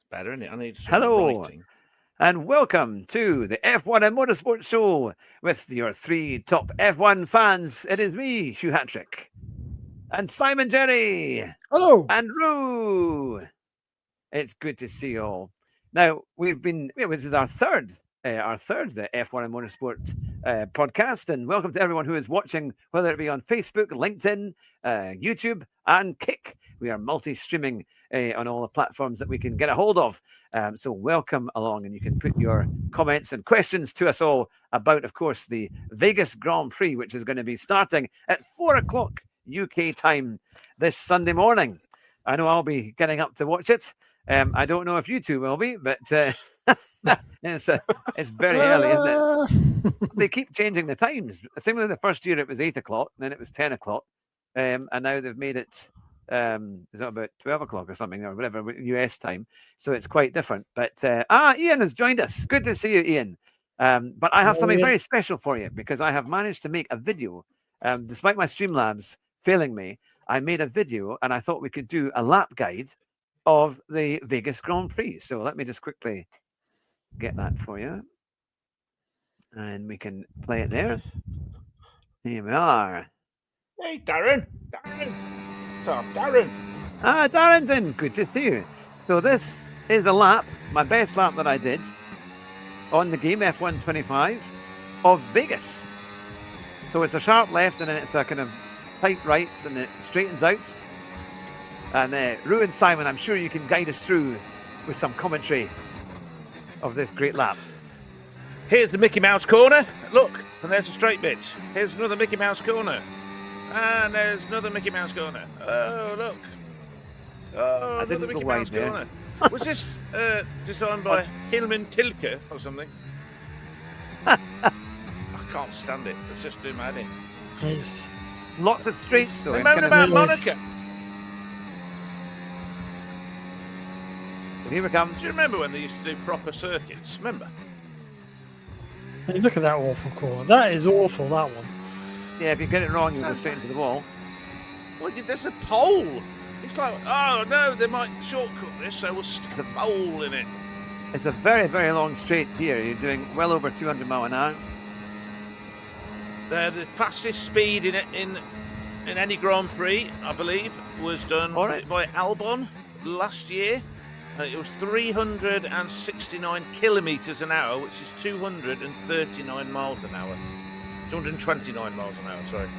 better, isn't it? I need some Hello, writing. and welcome to the F1 and Motorsport Show with your three top F1 fans. It is me, Hugh Hatrick, and Simon Jerry, Hello. and Roo. It's good to see you all. Now this is our third F1 and Motorsport podcast, and welcome to everyone who is watching, whether it be on Facebook, LinkedIn, YouTube, and Kick. We are multi-streaming on all the platforms that we can get a hold of. So welcome along, and you can put your comments and questions to us all about, of course, the Vegas Grand Prix, which is going to be starting at 4:00 UK time this Sunday morning. I know I'll be getting up to watch it. I don't know if you two will be, but it's very early, isn't it? They keep changing the times. Similarly, the first year it was 8:00, then it was 10:00, and now they've made it. Is that about 12:00 or something, or whatever US time? So it's quite different. But Ian has joined us. Good to see you, Ian. But I have something very special for you because I have managed to make a video. Despite my Streamlabs failing me, I made a video, and I thought we could do a lap guide of the Vegas Grand Prix. So let me just quickly get that for you. And we can play it there. Here we are. Hey, Darren. What's up, Darren? Darren's in. Good to see you. So this is a lap, my best lap that I did on the game F1 25 of Vegas. So it's a sharp left, and then it's a kind of tight right, and it straightens out. And Roo and Simon, I'm sure you can guide us through with some commentary of this great lap. Here's the Mickey Mouse corner. Look, and there's a straight bit. Here's another Mickey Mouse corner. And there's another Mickey Mouse corner. Oh, look. Oh, another Mickey Mouse corner. Was this designed by Hilman Tilke or something? I can't stand it. Let's just do my head in. Yes. Lots of straights, though. They moan about Monaco. Here we come. Do you remember when they used to do proper circuits? Remember? Hey, look at that awful corner. That is awful, that one. Yeah, if you get it wrong, you'll go straight into the wall. Well, there's a pole. It's like, oh no, they might shortcut this, so we'll stick a pole in it. It's a very, very long straight here. You're doing well over 200 miles an hour. The fastest speed in any Grand Prix, I believe, was done by Albon last year. It was 369 kilometres an hour, which is 239 miles an hour. 229 miles an hour, sorry.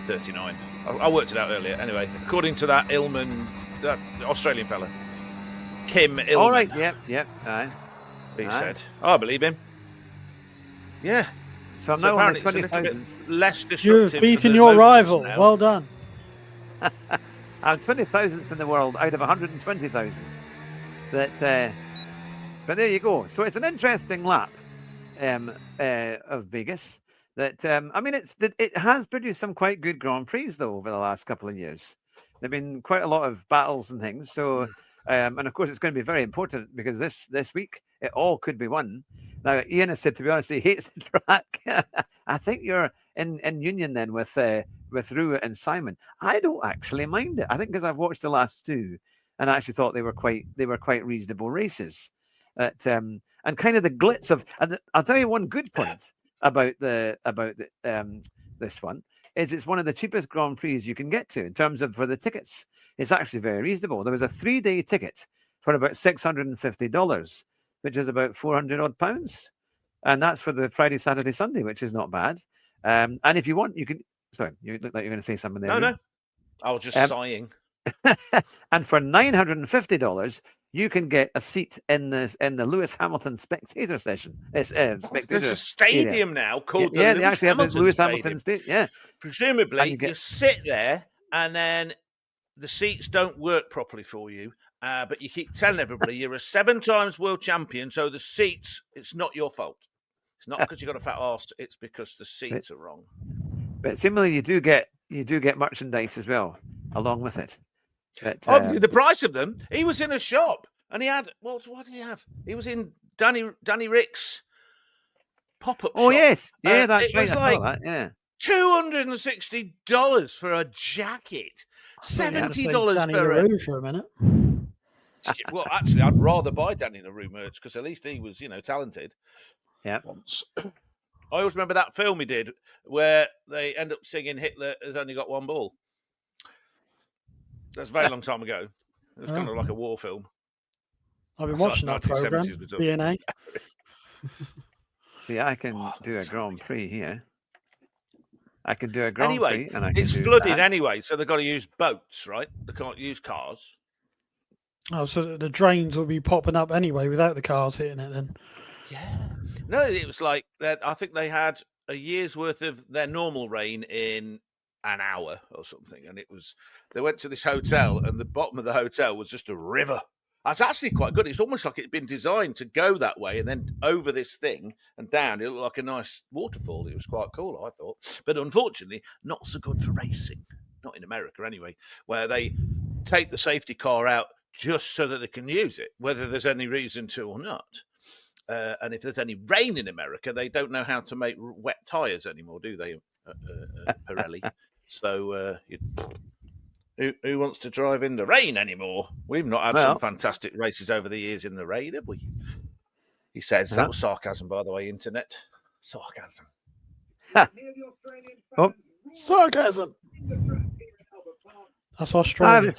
39. I worked it out earlier. Anyway, according to that that Australian fella, Kim Illman. All right, yep. Aye. He said. I believe him. Yeah. So I'm now on the 20,000. Less disruptive. You've beaten your rival. Now. Well done. I'm 20,000th in the world out of 120,000. But there you go. So it's an interesting lap of Vegas. That I mean, it has produced some quite good Grand Prix though over the last couple of years. There've been quite a lot of battles and things. So and of course it's going to be very important because this week it all could be won. Now Ian has said, to be honest, he hates the track. I think you're in union then with Roo and Simon. I don't actually mind it. I think because I've watched the last two, and I actually thought they were quite reasonable races. And kind of the glitz of. And I'll tell you one good point about this one is it's one of the cheapest Grand Prix you can get to in terms of for the tickets. It's actually very reasonable. There was a 3-day ticket for about $650, which is about 400 odd pounds, and that's for the Friday, Saturday, Sunday, which is not bad. And if you want, you can. Sorry, you look like you're going to say something there. No, I was just sighing. And for $950, you can get a seat in the Lewis Hamilton spectator session. There's a stadium now called the they Lewis actually Hamilton have the Lewis Stadium. Hamilton Stadium. Yeah, presumably you sit there and then the seats don't work properly for you, but you keep telling everybody you're a 7 times world champion, so the seats, it's not your fault. It's not because you've got a fat arse, it's because the seats are wrong. But similarly, you do get merchandise as well along with it. But, the price of them. He was in a shop and he had what did he have? He was in Danny Rick's pop-up shop. Oh yes, yeah, that's right. It was like that, yeah. $260 for a jacket. $70 Danny for LaRue for a minute. Well, actually, I'd rather buy Danny LaRue merch because at least he was, talented. Yeah. Once. I always remember that film he did where they end up singing Hitler has only got one ball. That's a very long time ago. It was kind of like a war film. I've been That's watching like that program. 1970s we're talking. DNA. See, I can do a Grand Prix here. I can do a Grand Anyway, Prix, and I can it's do flooded that. anyway, so they've got to use boats, right? They can't use cars. Oh, so the drains will be popping up anyway without the cars hitting it then. Yeah. No, it was like that. I think they had a year's worth of their normal rain in an hour or something, and they went to this hotel, and the bottom of the hotel was just a river. That's actually quite good. It's almost like it'd been designed to go that way and then over this thing and down. It looked like a nice waterfall. It was quite cool, I thought. But unfortunately, not so good for racing. Not in America, anyway, where they take the safety car out just so that they can use it, whether there's any reason to or not. And if there's any rain in America, they don't know how to make wet tyres anymore, do they, Pirelli? So who wants to drive in the rain anymore? We've not had some fantastic races over the years in the rain, have we? He says. That was sarcasm, by the way, internet. Sarcasm. Sarcasm. That's Australia.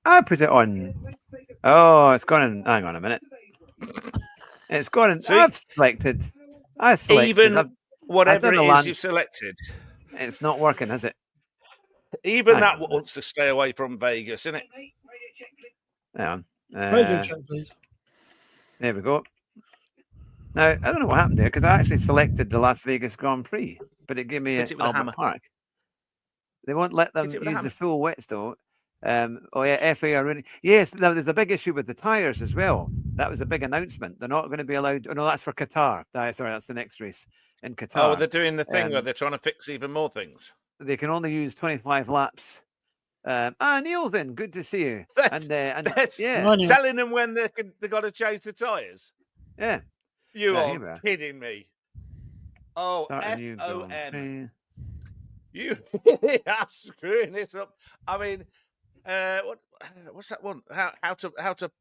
I put it on. Oh, it's gone in. Hang on a minute. It's gone in. I selected. Even whatever it is you selected. It's not working, is it? Even that wants to stay away from Vegas, isn't it? Hang on. Radio check, please. There we go. Now, I don't know what happened there because I actually selected the Las Vegas Grand Prix, but it gave me Albert Park. They won't let them use the full wets, though. FA are running. Yes, now there's a big issue with the tyres as well. That was a big announcement. They're not going to be allowed. Oh, no, that's for Qatar. Sorry, that's the next race in Qatar. Oh, they're doing the thing where they're trying to fix even more things. They can only use 25 laps. Neil's in. Good to see you. That's telling them when they got to change the tyres. Yeah. You are kidding me. Oh, FOM. You are screwing this up. I mean, what's that one? How to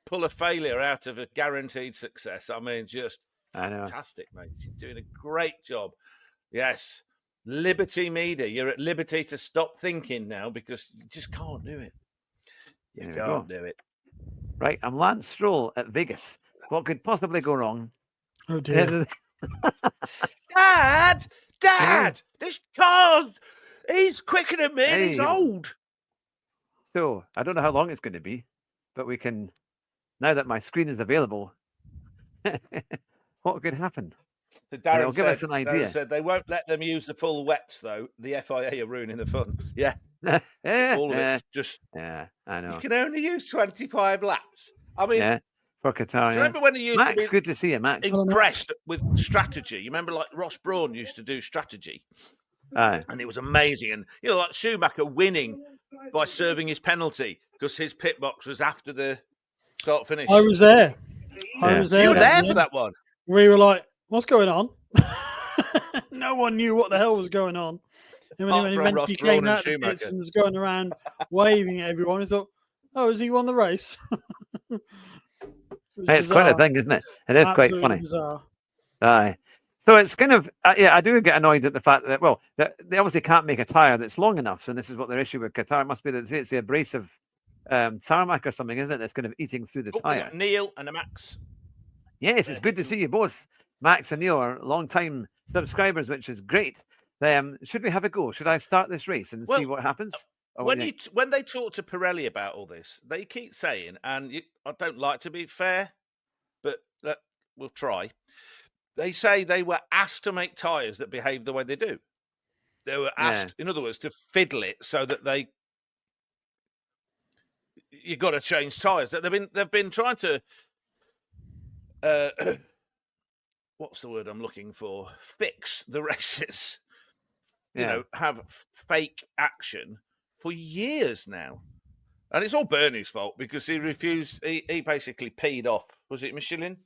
pull a failure out of a guaranteed success? I mean, just fantastic, mate. You're doing a great job. Yes. Liberty Media. You're at liberty to stop thinking now because you just can't do it. You can't do it. Right, I'm Lance Stroll at Vegas. What could possibly go wrong? Oh, dear. Dad, this car, he's quicker than me and he's old. So, I don't know how long it's going to be, but we can, now that my screen is available, what could happen? So Darren give us an idea. Darren said they won't let them use the full wets, though. The FIA are ruining the fun. Yeah. All of it. Yeah, I know. You can only use 25 laps. I mean, for Qatar. Remember when you used Max, to be good to see you, Max. Impressed with strategy. You remember, like Ross Brawn used to do strategy, and it was amazing. And like Schumacher winning by serving his penalty because his pit box was after the start finish. I was there. I was there. You were there for that one. We were like, "What's going on?" No one knew what the hell was going on. And when he eventually came out the pits and was going around waving at everyone, I thought, "Oh, has he won the race?" It's quite a thing, isn't it? It is quite funny. Aye. So it's kind of, I do get annoyed at the fact that, they obviously can't make a tyre that's long enough. So this is what their issue with Qatar must be, that it's the abrasive tarmac or something, isn't it? That's kind of eating through the tyre. Neil and Max. Yes, it's good to see you both. Max and Neil are long-time subscribers, which is great. Should we have a go? Should I start this race and see what happens? When they talk to Pirelli about all this, they keep saying, and I don't like to be fair, but we'll try. They say they were asked to make tyres that behave the way they do. They were asked, in other words, to fiddle it so that you got to change tyres. They've been trying to what's the word I'm looking for? Fix the races. Have fake action for years now. And it's all Bernie's fault because he refused. He basically peed off. Was it Michelin?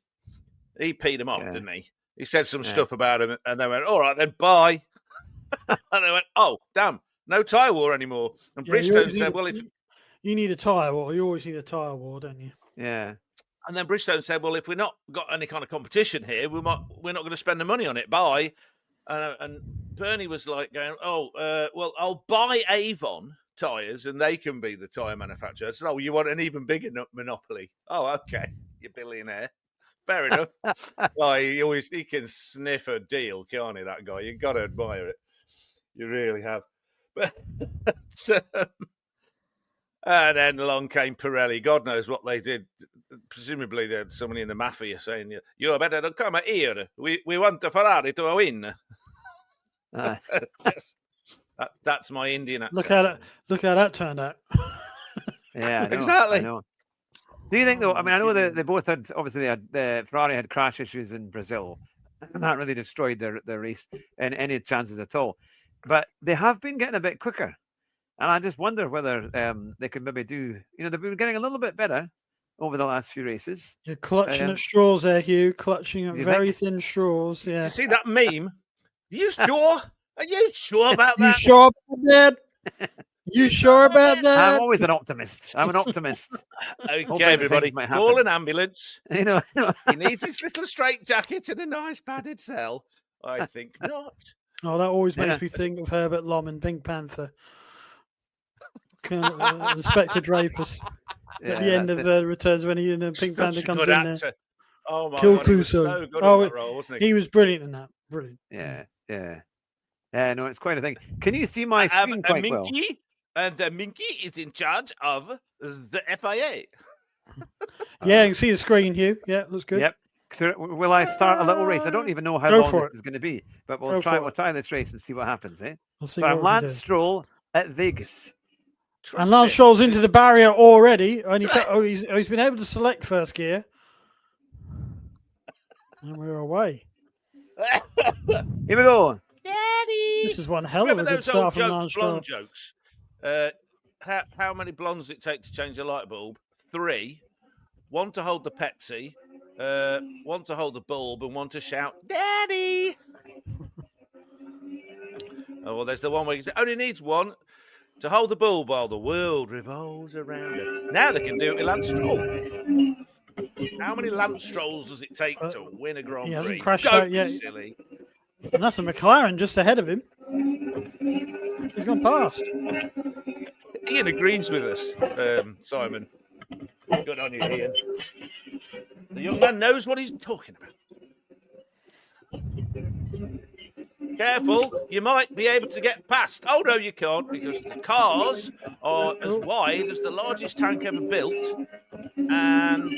He peed him off, didn't he? He said some stuff about him and they went, all right, then bye. And they went, oh, damn, no tyre war anymore. And Bridgestone said, well, if You need a tyre war. You always need a tyre war, don't you? Yeah. And then Bridgestone said, well, if we're not got any kind of competition here, we're not going to spend the money on it. Bye. And Bernie was like going, well, I'll buy Avon tyres and they can be the tyre manufacturer. So, you want an even bigger monopoly? Oh, okay. You're billionaire. Fair enough. He can sniff a deal, can't he, that guy? You've got to admire it. You really have. But and then along came Pirelli. God knows what they did. Presumably, they had somebody in the mafia saying, "You better not come here. We want the Ferrari to win." That's my Indian accent. Look how that turned out. Yeah, I know, exactly. I know. Do you think though? I mean, I know they both had the Ferrari had crash issues in Brazil, and that really destroyed their race and any chances at all. But they have been getting a bit quicker, and I just wonder whether they could maybe do. They've been getting a little bit better over the last few races. You're clutching at straws there, Hugh. Clutching at very thin straws. Yeah. You see that meme? You sure? Are you sure about that? You sure about that? You sure about that? I'm always an optimist. I'm an optimist. Okay, everybody, call an ambulance. He needs his little straitjacket and a nice padded cell. I think not. Oh, that always makes me think of Herbert Lom in Pink Panther. Inspector Dreyfus at the end of the returns when Pink Panther comes in there. Oh my Kill God, he was so good in that role, wasn't he? He was brilliant in that. Brilliant. Yeah. No, it's quite a thing. Can you see my screen quite well? And the Minky is in charge of the FIA. Yeah, you can see the screen, Hugh. Yeah, looks good. Yep. So will I start a little race? I don't even know how long this is going to be, but we'll try this race and see what happens. So I'm Lance Stroll at Vegas. And Lance Stroll's into the barrier already, and he's been able to select first gear. And we're away. Here we go. Daddy! This is one hell of a good start from Lance Stroll. Blonde jokes. How many blondes does it take to change a light bulb? 3. 1 to hold the Pepsi, 1 to hold the bulb, and 1 to shout, Daddy! Oh, well, there's the one where it only needs 1 to hold the bulb while the world revolves around it. Now they can do it with Lance Stroll. How many Lance Strolls does it take to win a Grand Prix? He hasn't crashed out yet. Silly. And that's a McLaren just ahead of him. He's gone past. Ian agrees with us, Simon. Good on you, Ian. The young man knows what he's talking about. Careful, you might be able to get past. Oh, no, you can't, because the cars are as wide as the largest tank ever built and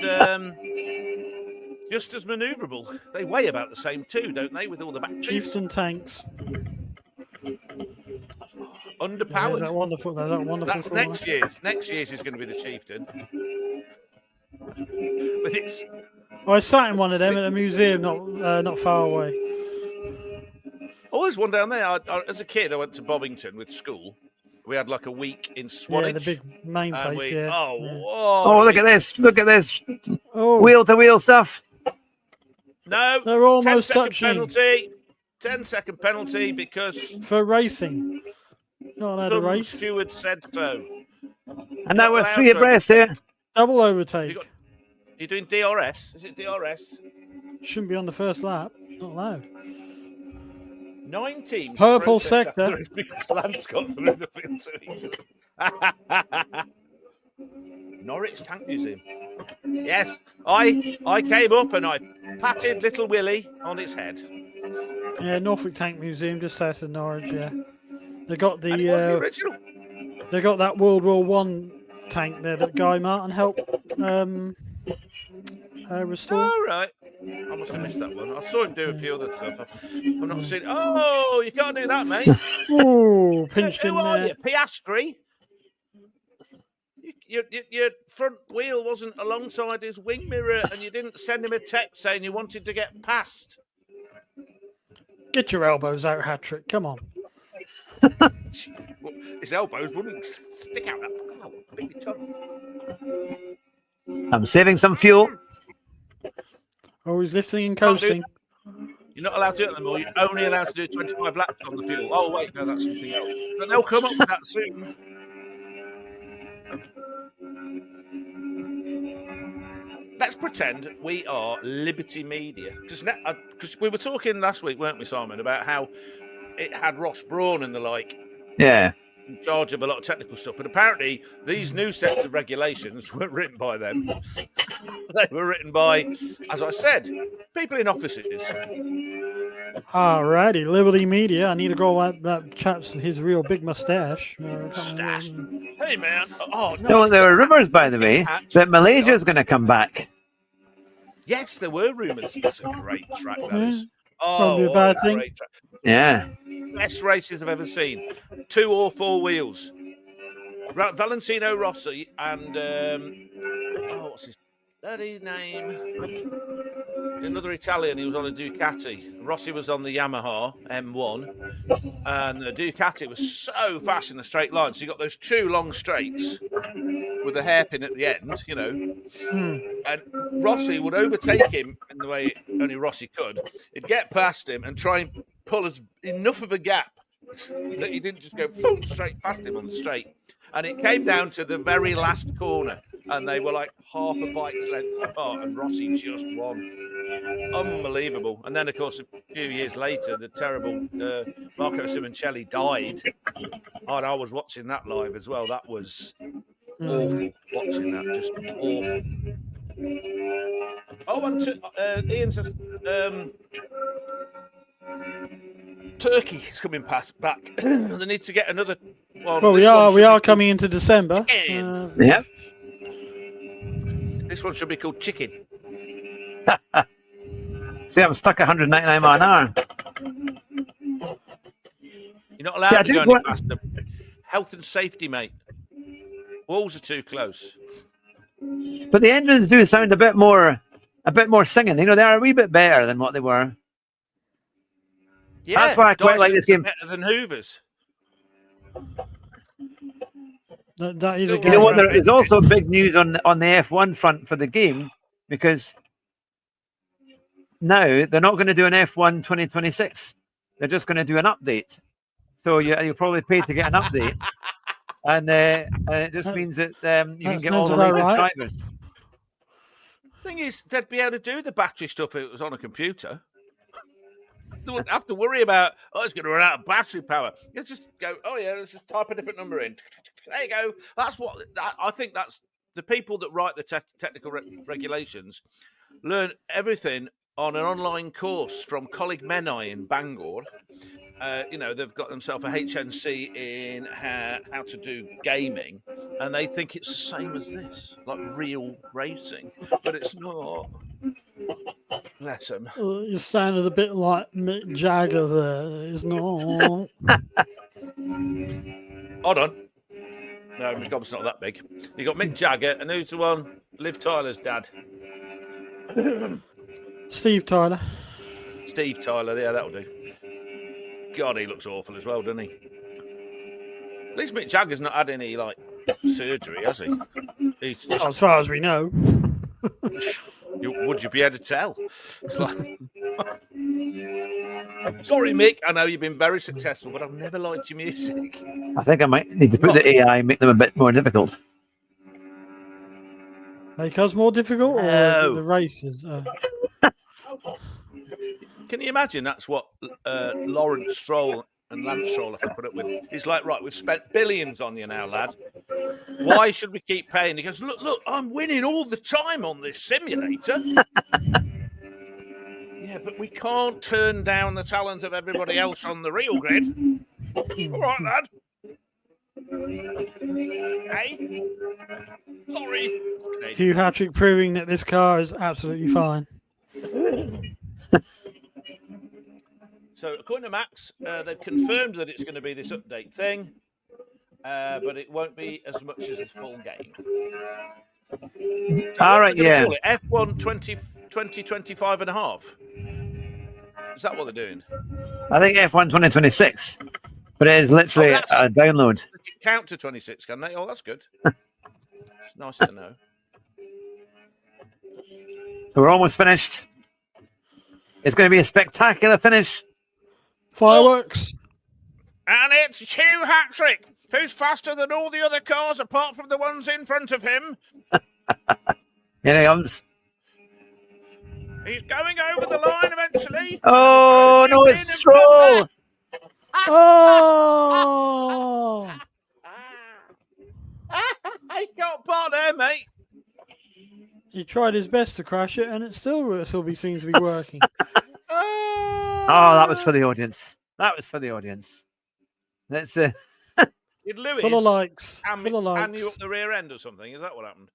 just as manoeuvrable. They weigh about the same too, don't they, with all the batteries? Chieftain tanks. Underpowered. That wonderful That's corner. next year's. Next year's is going to be the Chieftain. But it's... I sat in one of them at a museum not far away. Oh, there's one down there. As a kid, I went to Bovington with school. We had like a week in Swanage. Yeah, the big main place, Oh, look at this. Look at this. Oh. Wheel-to-wheel stuff. No. They're almost 10-second touching. penalty. 10-second penalty because... For racing. Not allowed to race. Steward said so. And that was 3 abreast here. Double overtake. You're doing DRS? Is it DRS? Shouldn't be on the first lap. Not allowed. 9 teams. Purple sector. Because Lance got through the field to each other. Norwich Tank Museum. Yes, I came up and I patted little Willie on his head. Yeah, Norfolk Tank Museum, just south of Norwich. Yeah, they got the original. They got that World War One tank there that Guy Martin helped restore. Oh, right. I must have missed that one. I saw him do a few other stuff. I've not seen. Oh, you can't do that, mate. Oh, pinched in there. Who are there. you, Piastri? Your front wheel wasn't alongside his wing mirror, and you didn't send him a text saying you wanted to get past. Get your elbows out, Hat-Trick. Come on. His elbows wouldn't stick out that far. I'm saving some fuel. Oh, he's lifting and coasting. You're not allowed to do it anymore. You're only allowed to do 25 laps on the fuel. Oh, wait, no, that's something else. But they'll come up with that soon. let's pretend we are Liberty Media. Because we were talking last week, weren't we, Simon, about how it had Ross Brawn and the like. Yeah. In charge of a lot of technical stuff. But apparently these new sets of regulations weren't written by them. They were written by, as I said, people in offices. Alrighty, Liberty Media. I need to go at that chap's his real big mustache. Mustache. Hey, man. Oh, no. No, there were rumours, by the way, that Malaysia is going to come back. Yes, there were rumours. That's a great track, that is. Probably a bad thing. Yeah. Best races I've ever seen. 2 or 4 wheels. Valentino Rossi and what's his bloody name? Another Italian. He was on a Ducati. Rossi was on the Yamaha M1, and the Ducati was so fast in the straight line. So you got those 2 long straights with a hairpin at the end, you know. And Rossi would overtake him in the way only Rossi could. He'd get past him and try and pull enough of a gap that he didn't just go boom, straight past him on the straight. And it came down to the very last corner, and they were like half a bike's length apart, and Rossi just won. Unbelievable. And then, of course, a few years later, the terrible Marco Simoncelli died. Oh, and I was watching that live as well. That was awful, watching that, just awful. Oh, and Ian says Turkey is coming back. They need to get another one. Well, we are coming into December. Yeah. This one should be called Chicken. See, I'm stuck at 199 mile an hour. You're not allowed to go any faster. Health and safety, mate. Walls are too close. But the engines do sound a bit more singing. You know, they are a wee bit better than what they were. Yeah, that's why I quite like this game. Better than Hoover's. That is a game. You know what? There is also big news on the F1 front for the game, because now they're not going to do an F1 2026. They're just going to do an update. So you'll probably pay to get an update, and it just means that you can get all the latest drivers. Thing is, they'd be able to do the battery stuff if it was on a computer. They wouldn't have to worry about, it's going to run out of battery power. You just go, let's just type a different number in. There you go. I think that's the people that write the technical regulations learn everything on an online course from Coleg Menai in Bangor. They've got themselves a HNC in how to do gaming, and they think it's the same as this, like real racing, but it's not. Bless them. You sounded a bit like Mick Jagger there. It's not. Hold on. No, my gob's not that big. You got Mick Jagger, and who's the one? Liv Tyler's dad. Steve Tyler. Steve Tyler, yeah, that'll do. God, he looks awful as well, doesn't he? At least Mick Jagger's not had any, surgery, has he? As far as we know. Would you be able to tell? It's like... Sorry, Mick, I know you've been very successful, but I've never liked your music. I think I might need to put the AI and make them a bit more difficult. Make us more difficult, or the races? Can you imagine that's what Lawrence Stroll and Lance Stroll have to put up with? He's like, right, we've spent billions on you now, lad. Why should we keep paying? He goes, look, I'm winning all the time on this simulator. Yeah, but we can't turn down the talent of everybody else on the real grid. All right, lad. Hey? Sorry. Hugh Hattrick proving that this car is absolutely fine. So, according to Max, they've confirmed that it's going to be this update thing, but it won't be as much as the full game. So all right, yeah. F1 2025 and a half. Is that what they're doing? I think F1 2026, but it is literally a download. They can count to 26, can they? Oh, that's good. It's nice to know. So we're almost finished. It's going to be a spectacular finish. Fireworks. And it's Hugh Hattrick, who's faster than all the other cars apart from the ones in front of him. Here he comes. He's going over the line eventually. Oh, no, it's Stroll. Oh! He got part there, mate. He tried his best to crash it, and it still seems to be working. Oh, that was for the audience. That was for the audience. That's Did Lewis full of likes. hand you up the rear end or something? Is that what happened?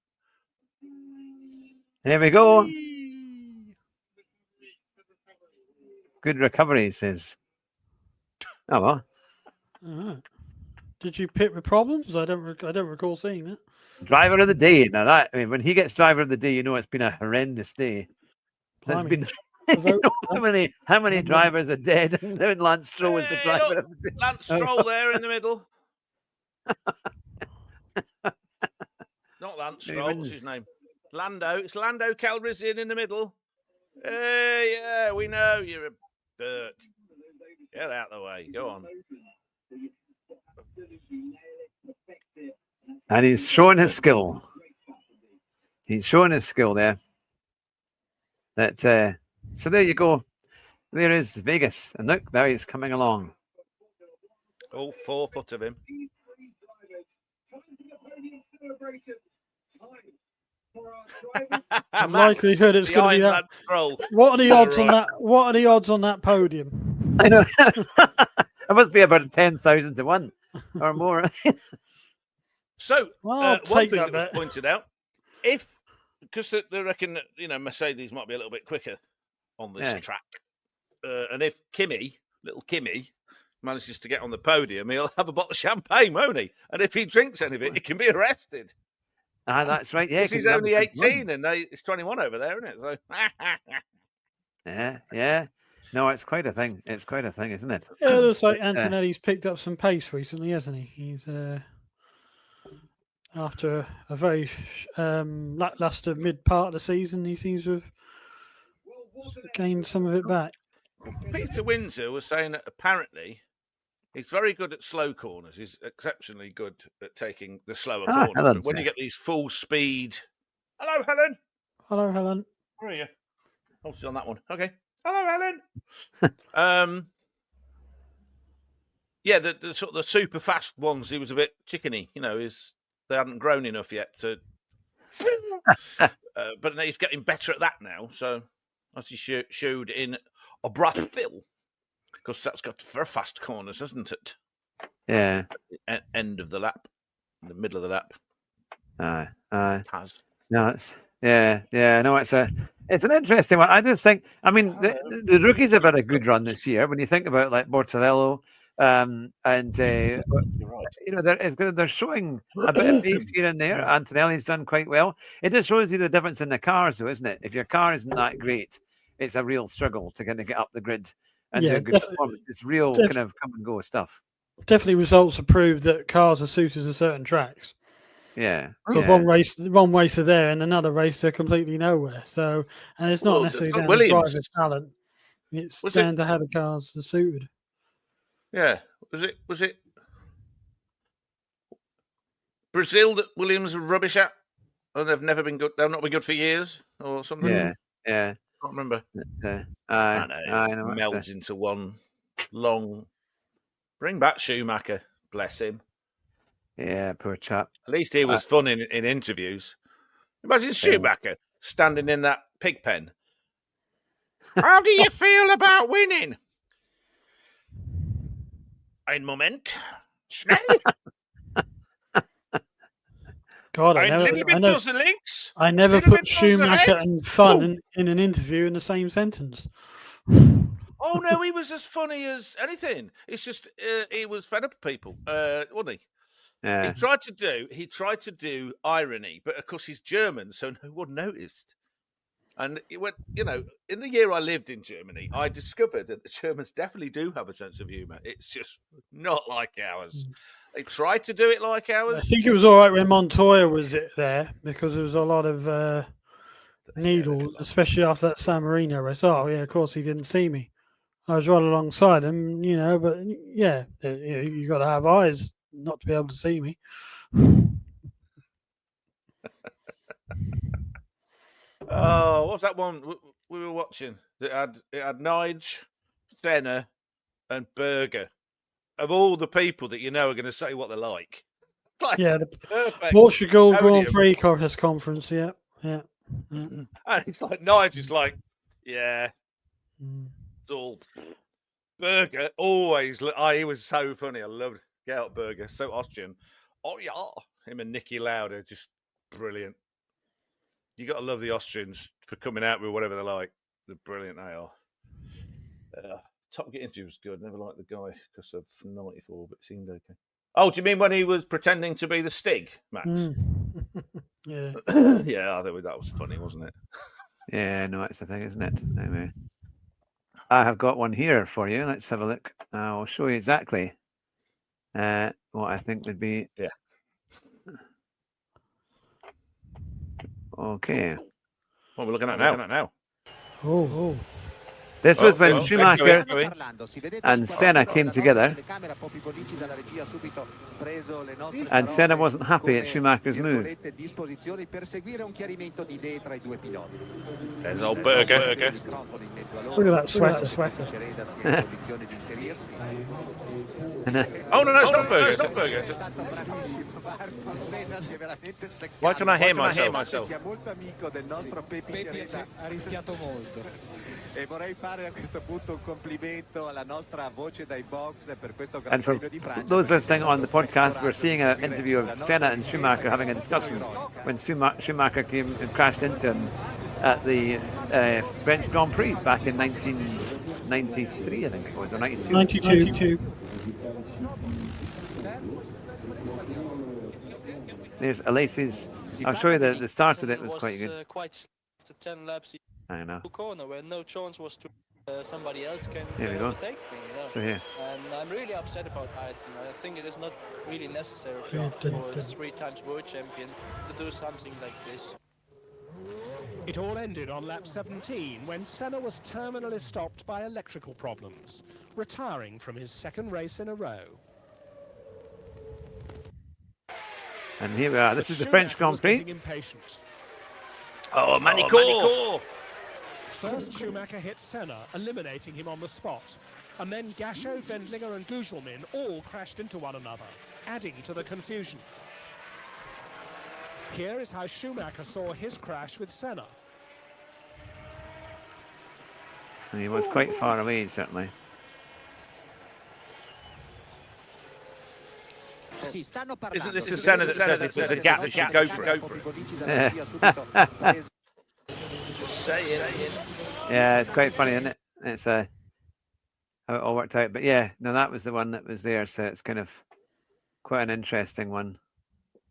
There we go. Good recovery, he says. Oh well. Did you pit with problems? I don't recall seeing that. Driver of the day. Now that, I mean, when he gets driver of the day, you know it's been a horrendous day. It's been how many drivers are dead, and then Lance Stroll is the driver of the day. Lance Stroll there in the middle. Not Lance Stroll. What's his name? Lando. It's Lando Calrissian in the middle. Yeah, we know you're a Burke. Get out of the way. Go on. And he's showing his skill. He's showing his skill there. That so there you go. There is Vegas, and look, there he's coming along. All 4 foot of him. Likelihood it's going to be that. What are the odds on that? What are the odds on that podium? I know. It must be about 10,000 to 1 or more. So one thing that was pointed out, because they reckon that, Mercedes might be a little bit quicker on this track, and if little Kimmy, manages to get on the podium, he'll have a bottle of champagne, won't he? And if he drinks any of it, he can be arrested. That's right. Yeah, he's only 18 and it's 21 over there, isn't it? So. Yeah. No, it's quite a thing. It's quite a thing, isn't it? Yeah, it looks like Antonelli's picked up some pace recently, hasn't he? He's after a very lackluster mid part of the season, he seems to have gained some of it back. Peter Windsor was saying that apparently he's very good at slow corners. He's exceptionally good at taking the slower corners. But when you get these full speed... Hello, Helen. Hello, Helen. Where are you? Oh, she's on that one. Okay. Hello, Helen. Yeah, the sort of the super fast ones, he was a bit chickeny. They hadn't grown enough yet to... but he's getting better at that now. So, as he showed in Brazil, because that's got very fast corners, hasn't it? Yeah. End of the lap, in the middle of the lap. It has. No, it's no, it's an interesting one. I just think, the rookies have had a good run this year. When you think about like Mortadelo, they're showing a bit of pace here and there. Antonelli's done quite well. It just shows you the difference in the cars, though, isn't it? If your car isn't that great, it's a real struggle to kind of get up the grid and do a good performance. It's real kind of come and go stuff. Definitely, results have proved that cars are suited to certain tracks. Yeah, because one race are there, and another race they're completely nowhere. So, and it's not necessarily down to driver's talent; it's down to how the cars are suited. Yeah, was it Brazil that Williams were rubbish at? Oh, they've never been good. They've not been good for years, or something. Yeah. I can't remember. I know. Melds into one long. Bring back Schumacher, bless him. Yeah, poor chap. At least he was fun in interviews. Imagine Schumacher standing in that pig pen. How do you feel about winning? Ein Moment. Schnell. God, I never put Schumacher and fun in an interview in the same sentence. Oh no, he was as funny as anything. It's just he was fed up with people, wasn't he? Yeah. He tried to do irony, but of course he's German, so no one noticed. And it went, in the year I lived in Germany, I discovered that the Germans definitely do have a sense of humour. It's just not like ours. They tried to do it like ours. I think it was all right when Montoya was there because there was a lot of needles, especially after that San Marino race. Oh yeah, of course he didn't see me. I was right alongside him, but yeah, you got to have eyes not to be able to see me. Oh, what's that one? we were watching? It had Nige, Senna, and Berger. Of all the people that you know are going to say what they're like. Yeah, the perfect Portugal podium. Grand Prix press conference. Yeah. And it's like Nige is like, yeah, it's all. Berger always. He was so funny. I loved Get Out Berger. So Austrian. Oh yeah, him and Nicky Lauda, just brilliant. You got to love the Austrians for coming out with whatever they're like. They're brilliant. They are. Top Gear interview was good. Never liked the guy because of 94, but it seemed okay. Oh, do you mean when he was pretending to be the Stig, Max? Yeah. Yeah, I thought that was funny, wasn't it? Yeah, no, it's the thing, isn't it? Anyway, I have got one here for you. Let's have a look. I'll show you exactly what I think would be. Yeah. Okay. What we're looking at now. Oh. This was when Schumacher and Senna came together, and Senna wasn't happy at Schumacher's move. There's old Berger. Look at that sweater. Oh, no, it's not Berger. Why can I hear myself? E vorrei fare a questo punto un complimento alla nostra voce dai box per questo And for those listening on the podcast, we're seeing an interview of Senna and Schumacher having a discussion when Schumacher came and crashed into him at the French Grand Prix back in 1993, I think it was, or 92. 92. There's Alesi's. I'll show you the start of it was quite good. Quite 10 laps. I know. Corner where no chance was to somebody else can overtake me, you know. So here. And I'm really upset about that. I think it is not really necessary for a 3-time world champion to do something like this. It all ended on lap 17 when Senna was terminally stopped by electrical problems, retiring from his second race in a row. And here we are. This is the French Grand Prix. Oh, Manicourt! First, Schumacher hit Senna, eliminating him on the spot. And then Gachot, Wendlinger and Gugelmin all crashed into one another, adding to the confusion. Here is how Schumacher saw his crash with Senna. And he was quite far away, certainly. Isn't this the Senna that says if there's a gap, it should go for it? Just saying. Yeah, it's quite funny, isn't it? It's how it all worked out. But yeah, no, that was the one that was there. So it's kind of quite an interesting one.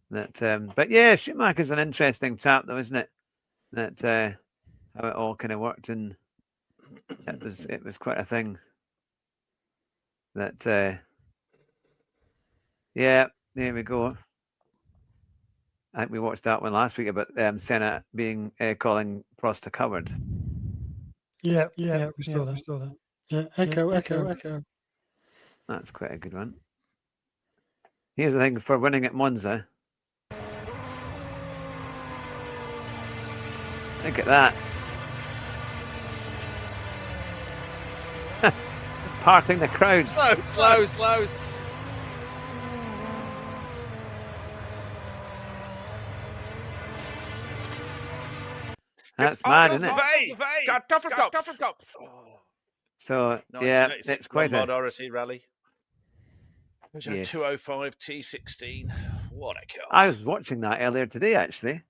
That, but yeah, Schumacher's an interesting chap, though, isn't it? That how it all kind of worked, and it was quite a thing. That yeah, there we go. I think we watched that one last week about Senna being calling Prost a coward. Yeah, we saw that. Yeah, echo. That's quite a good one. Here's the thing for winning at Monza. Look at that. Parting the crowds. Close. That's mad, isn't it? Kartoffelkopf. So, yeah, it's quite a... Odyssey rally. Yes. 205 T16. What a car. I was watching that earlier today, actually.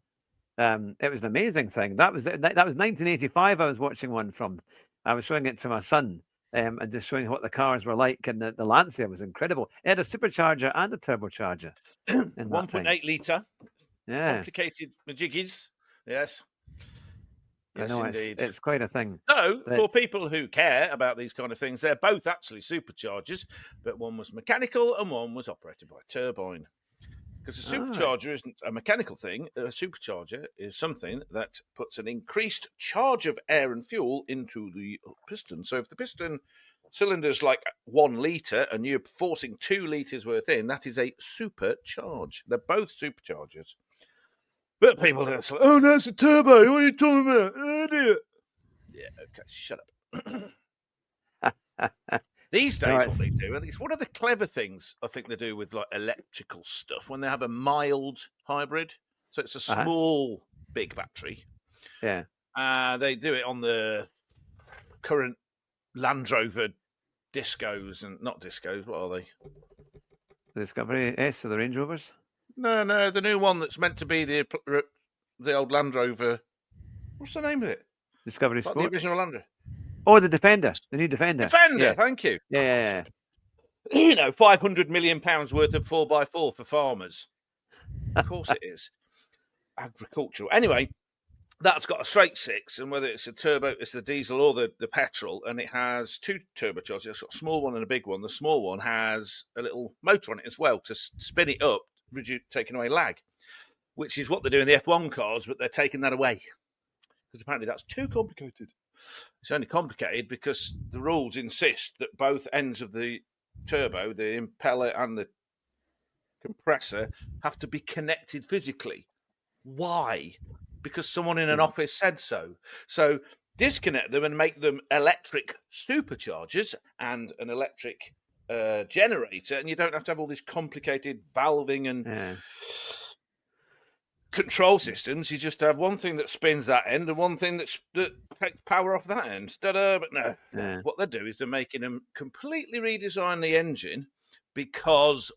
It was an amazing thing. That was 1985 I was watching one from. I was showing it to my son and just showing what the cars were like. And the Lancia was incredible. It had a supercharger and a turbocharger. 1.8 litre. Yeah. Complicated majiggies. Yes. Yes, I know, indeed. It's quite a thing. So, for people who care about these kind of things, they're both actually superchargers, but one was mechanical and one was operated by a turbine. Because a supercharger isn't a mechanical thing. A supercharger is something that puts an increased charge of air and fuel into the piston. So if the piston cylinder's like 1 litre and you're forcing 2 litres worth in, that is a supercharge. They're both superchargers. But people are like, oh, no, it's a turbo. What are you talking about? Oh, dear. Yeah. Okay, shut up. These days, what they do, and it's one of the clever things I think they do with like electrical stuff when they have a mild hybrid. So it's a small, big battery. Yeah. They do it on the current Land Rover Discos and not Discos. What are they? The Discovery S or the Range Rovers? No, the new one that's meant to be the old Land Rover. What's the name of it? Discovery Like Sport. the original Land Rover. Oh, the Defender, the new Defender. Defender, thank you. Yeah. You know, £500 million worth of 4x4 for farmers. Of course it is. Agricultural. Anyway, that's got a straight six, and whether it's a turbo, it's the diesel or the petrol, and it has two turbochargers. It's got a small one and a big one. The small one has a little motor on it as well to spin it up, taking away lag, which is what they do in the F1 cars, but they're taking that away because apparently that's too complicated. It's only complicated because the rules insist that both ends of the turbo, the impeller and the compressor, have to be connected physically. Why? Because someone in an office said so. So disconnect them and make them electric superchargers and an electric generator, and you don't have to have all this complicated valving and control systems. You just have one thing that spins that end and one thing that takes power off that end. Ta-da! But no, what they do is they're making them completely redesign the engine because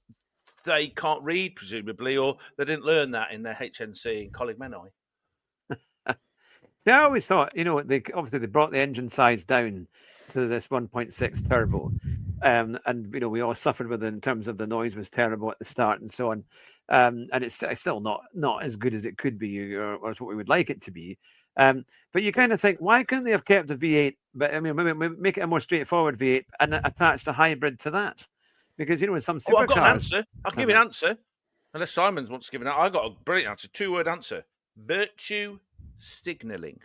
they can't read, presumably, or they didn't learn that in their HNC in Coleg Menai. I always thought, they brought the engine size down to this 1.6 turbo, and we all suffered with it in terms of the noise was terrible at the start and so on, and it's still not as good as it could be or as what we would like it to be. But you kind of think, why couldn't they have kept a V8? But I mean, maybe make it a more straightforward V8 and attached a hybrid to that, because in some supercars. I've got an answer. I'll give you an answer. Unless Simons wants to give an answer. I got a brilliant answer. 2-word answer. Virtue signalling.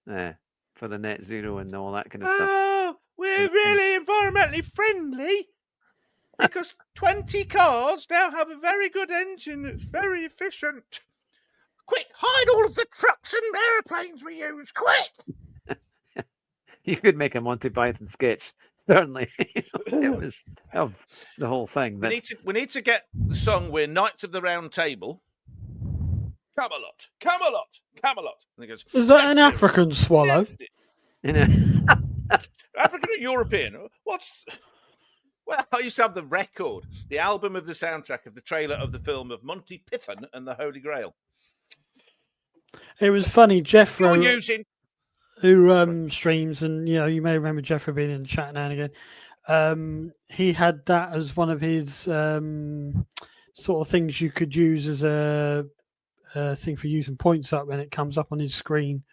For the net zero and all that kind of stuff. Oh, we're really environmentally friendly because 20 cars now have a very good engine that's very efficient. Quick, hide all of the trucks and airplanes we use, quick! You could make a Monty Python sketch, certainly. It was of the whole thing. We need to get the song "We're Knights of the Round Table." Camelot, Camelot, Camelot. And he goes, is that an African swallow? African or European? Well, I used to have the record, the album of the soundtrack of the trailer of the film of Monty Python and the Holy Grail. It was funny, Jeffro, who streams, and you may remember Jeffro being in the chat now and again. He had that as one of his sort of things you could use as a thing for using points up when it comes up on his screen,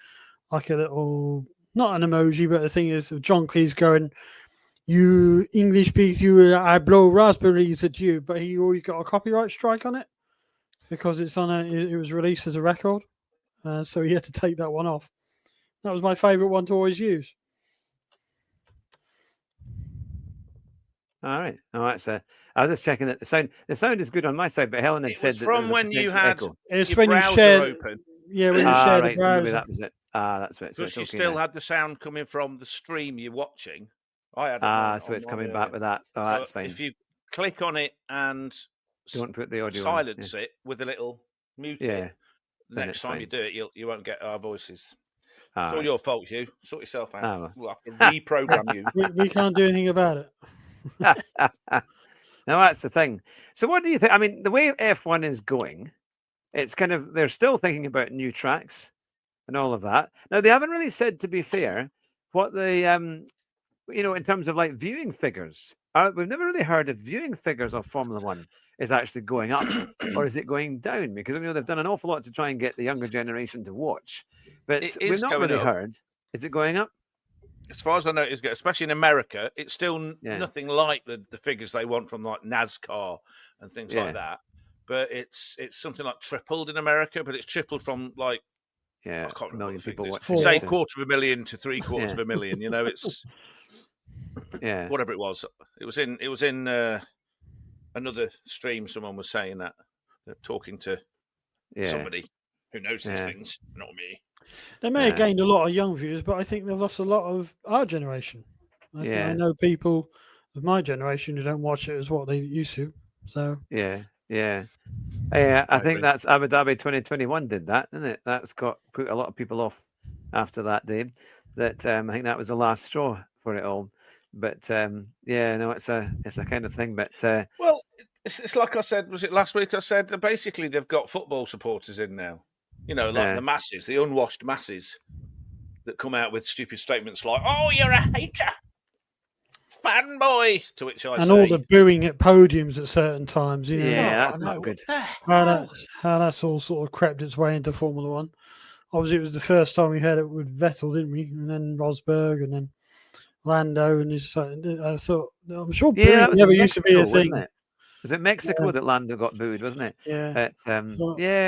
like a little, not an emoji, but the thing is, John Cleese going, "You English speak, I blow raspberries at you," but he always got a copyright strike on it because it was released as a record, so he had to take that one off. That was my favourite one to always use. All right. Oh, that's I was just checking that the sound is good on my side, but Helen had said that from when you had echo. It's your when you browser shared, open. Yeah, when you shared right, the so browser. maybe that was it. That's it. So Because you still had the sound coming from the stream you're watching. I had so it's coming back with that. Oh, that's fine. If you click on it and don't put the audio silence it with a little mute it, next time fine. you do it, you won't get our voices. All it's all right. your fault, Hugh. Sort yourself out. Well. We'll have to reprogram you. We can't do anything about it. Now that's the thing. So what do you think? I mean, the way F1 is going, it's kind of, they're still thinking about new tracks and all of that. Now, they haven't really said, to be fair, what they, in terms of like viewing figures. We've never really heard if viewing figures of Formula One is actually going up or is it going down? Because they've done an awful lot to try and get the younger generation to watch, but we've not really heard. Is it going up? As far as I know, it's good, especially in America. It's still nothing like the figures they want from like NASCAR and things like that. But it's something like tripled in America, but it's tripled from like I can't remember, 1 million people watching. Say $250,000 to $750,000. It's whatever it was. It was in another stream. Someone was saying that they're talking to somebody who knows these things, not me. They may have gained a lot of young viewers, but I think they've lost a lot of our generation. I know people of my generation who don't watch it as what they used to. So yeah. I think that's Abu Dhabi 2021 did that, didn't it? That's put a lot of people off after that day. That I think that was the last straw for it all. But it's a kind of thing. But well, it's like I said. Was it last week? I said that basically they've got football supporters in now. You know, like the masses, the unwashed masses that come out with stupid statements like, "Oh, you're a hater, fanboy." To which I say, all the booing at podiums at certain times. You know, that's not good. How that's all sort of crept its way into Formula One. Obviously, it was the first time we heard it with Vettel, didn't we? And then Rosberg, and then Lando, and I thought, I'm sure booing never used to be a thing. It? Was it Mexico that Lando got booed, wasn't it? Yeah.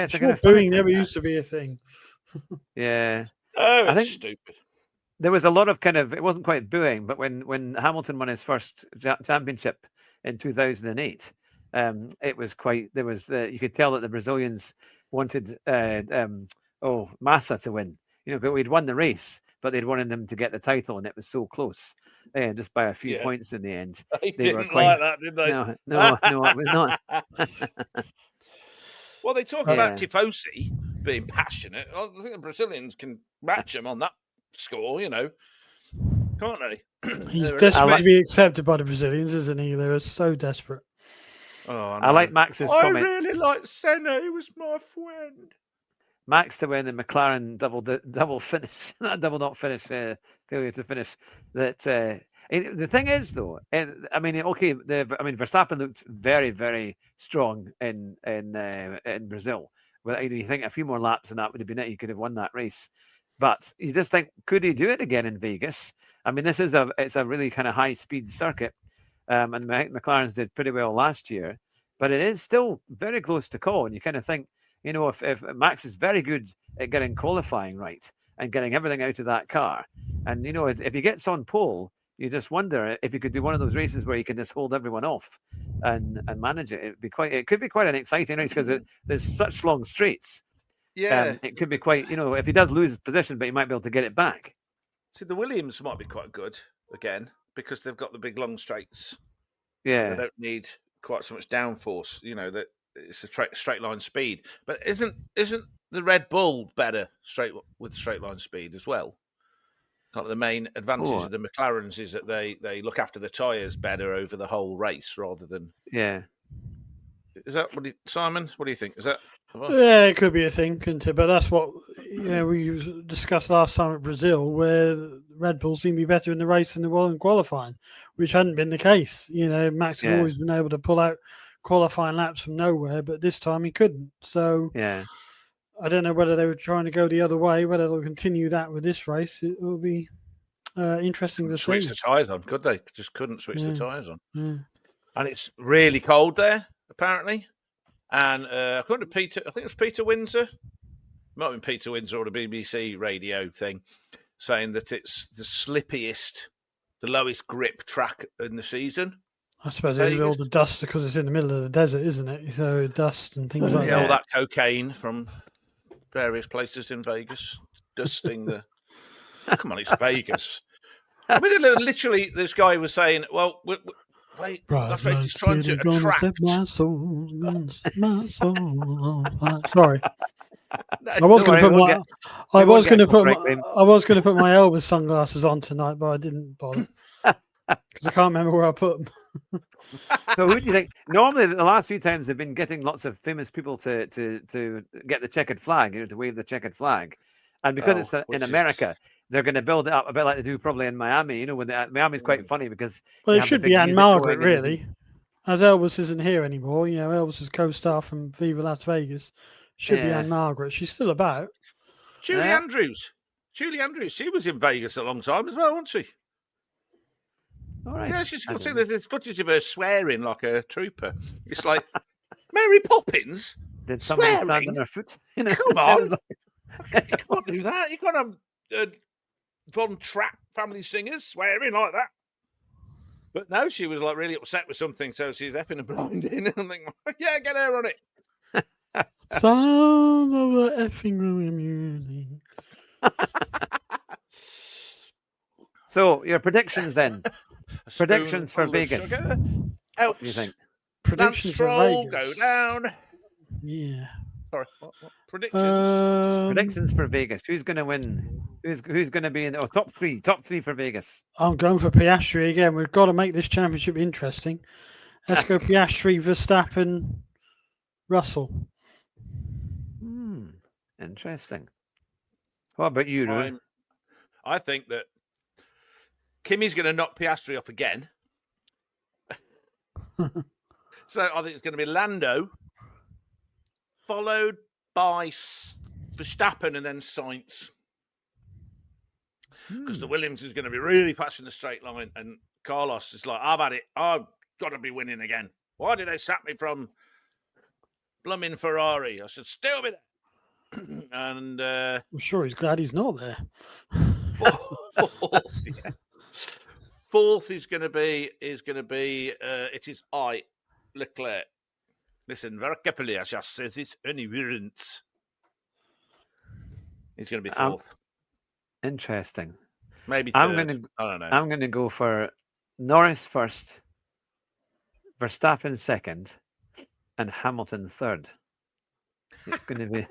It's sure booing never used to be a thing. Yeah. Oh, I think stupid. There was a lot of it wasn't quite booing, but when Hamilton won his first championship in 2008, it was you could tell that the Brazilians wanted Massa to win, but we'd won the race, but they'd wanted them to get the title, and it was so close, just by a few points in the end. They didn't like that, did they? No, it was not. Well, they talk about Tifosi being passionate. I think the Brazilians can match him on that score, can't they? He's desperate to be accepted by the Brazilians, isn't he? They're so desperate. Oh, I like Max's comment. I really like Senna. He was my friend. Max to win the McLaren double finish, not finish, failure to finish. That the thing is, though, Verstappen looked very, very strong in Brazil. Well, you think a few more laps and that would have been it. He could have won that race. But you just think, could he do it again in Vegas? I mean, it's a really kind of high speed circuit, and McLaren's did pretty well last year, but it is still very close to call. And you kind of think, if Max is very good at getting qualifying right and getting everything out of that car, and if he gets on pole, you just wonder if he could do one of those races where he can just hold everyone off and manage it. It could be quite an exciting race because there's such long straights. Yeah, it could be quite. If he does lose his position, but he might be able to get it back. See, the Williams might be quite good again because they've got the big long straights. Yeah, they don't need quite so much downforce. That it's a straight line speed. But isn't the Red Bull better with straight line speed as well? Kind of the main advantage of the McLarens is that they look after the tyres better over the whole race rather than. Yeah. Is that Simon? What do you think? Is that? Yeah, it could be a thing, couldn't it? But that's what we discussed last time at Brazil, where Red Bull seemed to be better in the race than they were in qualifying, which hadn't been the case. Max had always been able to pull out qualifying laps from nowhere, but this time he couldn't. So I don't know whether they were trying to go the other way, whether they'll continue that with this race. It will be interesting to see. Switch the tyres on, could they? Just couldn't switch the tyres on. Yeah. And it's really cold there, apparently. And according to Peter, I think it was Peter Windsor. Might have been Peter Windsor or the BBC radio thing, saying that it's the slippiest, the lowest grip track in the season. I suppose it's all the dust because it's in the middle of the desert, isn't it? So dust and things like that. All that cocaine from various places in Vegas, dusting the... Come on, it's Vegas. I mean, literally, this guy was saying, well... Wait, that's right. He's trying to attract my soul. Sorry, I was going to put my Elvis sunglasses on tonight, but I didn't bother because I can't remember where I put them. So, who do you think? Normally, the last few times they've been getting lots of famous people to get the checkered flag, to wave the checkered flag, and because it's in America. They're going to build it up a bit like they do probably in Miami. When Miami's quite funny because... Well, it should be Anne Margaret, really. As Elvis isn't here anymore. Elvis's co-star from Viva Las Vegas should be Anne Margaret. She's still about. Julie Andrews. She was in Vegas a long time as well, wasn't she? All right. Yeah, she's got there's footage of her swearing like a trooper. It's like, Mary Poppins? Did somebody stand on her foot? Come on. You can't do that. You can't have... Von Trapp family singers swearing like that. But no, she was like really upset with something, so she's effing and blinding. And I'm thinking, yeah, get her on it. Sound of a effing room music. So your predictions then? A Predictions for spoonful of Vegas. sugar What helps do you think? Lance Predictions for Stroll Vegas. go down. Yeah. Sorry, what? Predictions? Predictions for Vegas. Who's going to win? Who's going to be in? Top three. Top three for Vegas. I'm going for Piastri again. We've got to make this championship interesting. Let's go Piastri, Verstappen, Russell. Interesting. What about you, Ru? I think that Kimi's going to knock Piastri off again. So I think it's going to be Lando, followed by Verstappen and then Sainz. Because the Williams is going to be really fast in the straight line, and Carlos is like, I've had it. I've got to be winning again. Why did they sack me from blooming Ferrari? I should still be there. And I'm sure he's glad he's not there. Fourth is going to be it is Leclerc. Listen very carefully. I just said it's only warrants. He's going to be fourth. Interesting. Maybe third. I don't know. I'm going to go for Norris first, Verstappen second, and Hamilton third. It's going to be.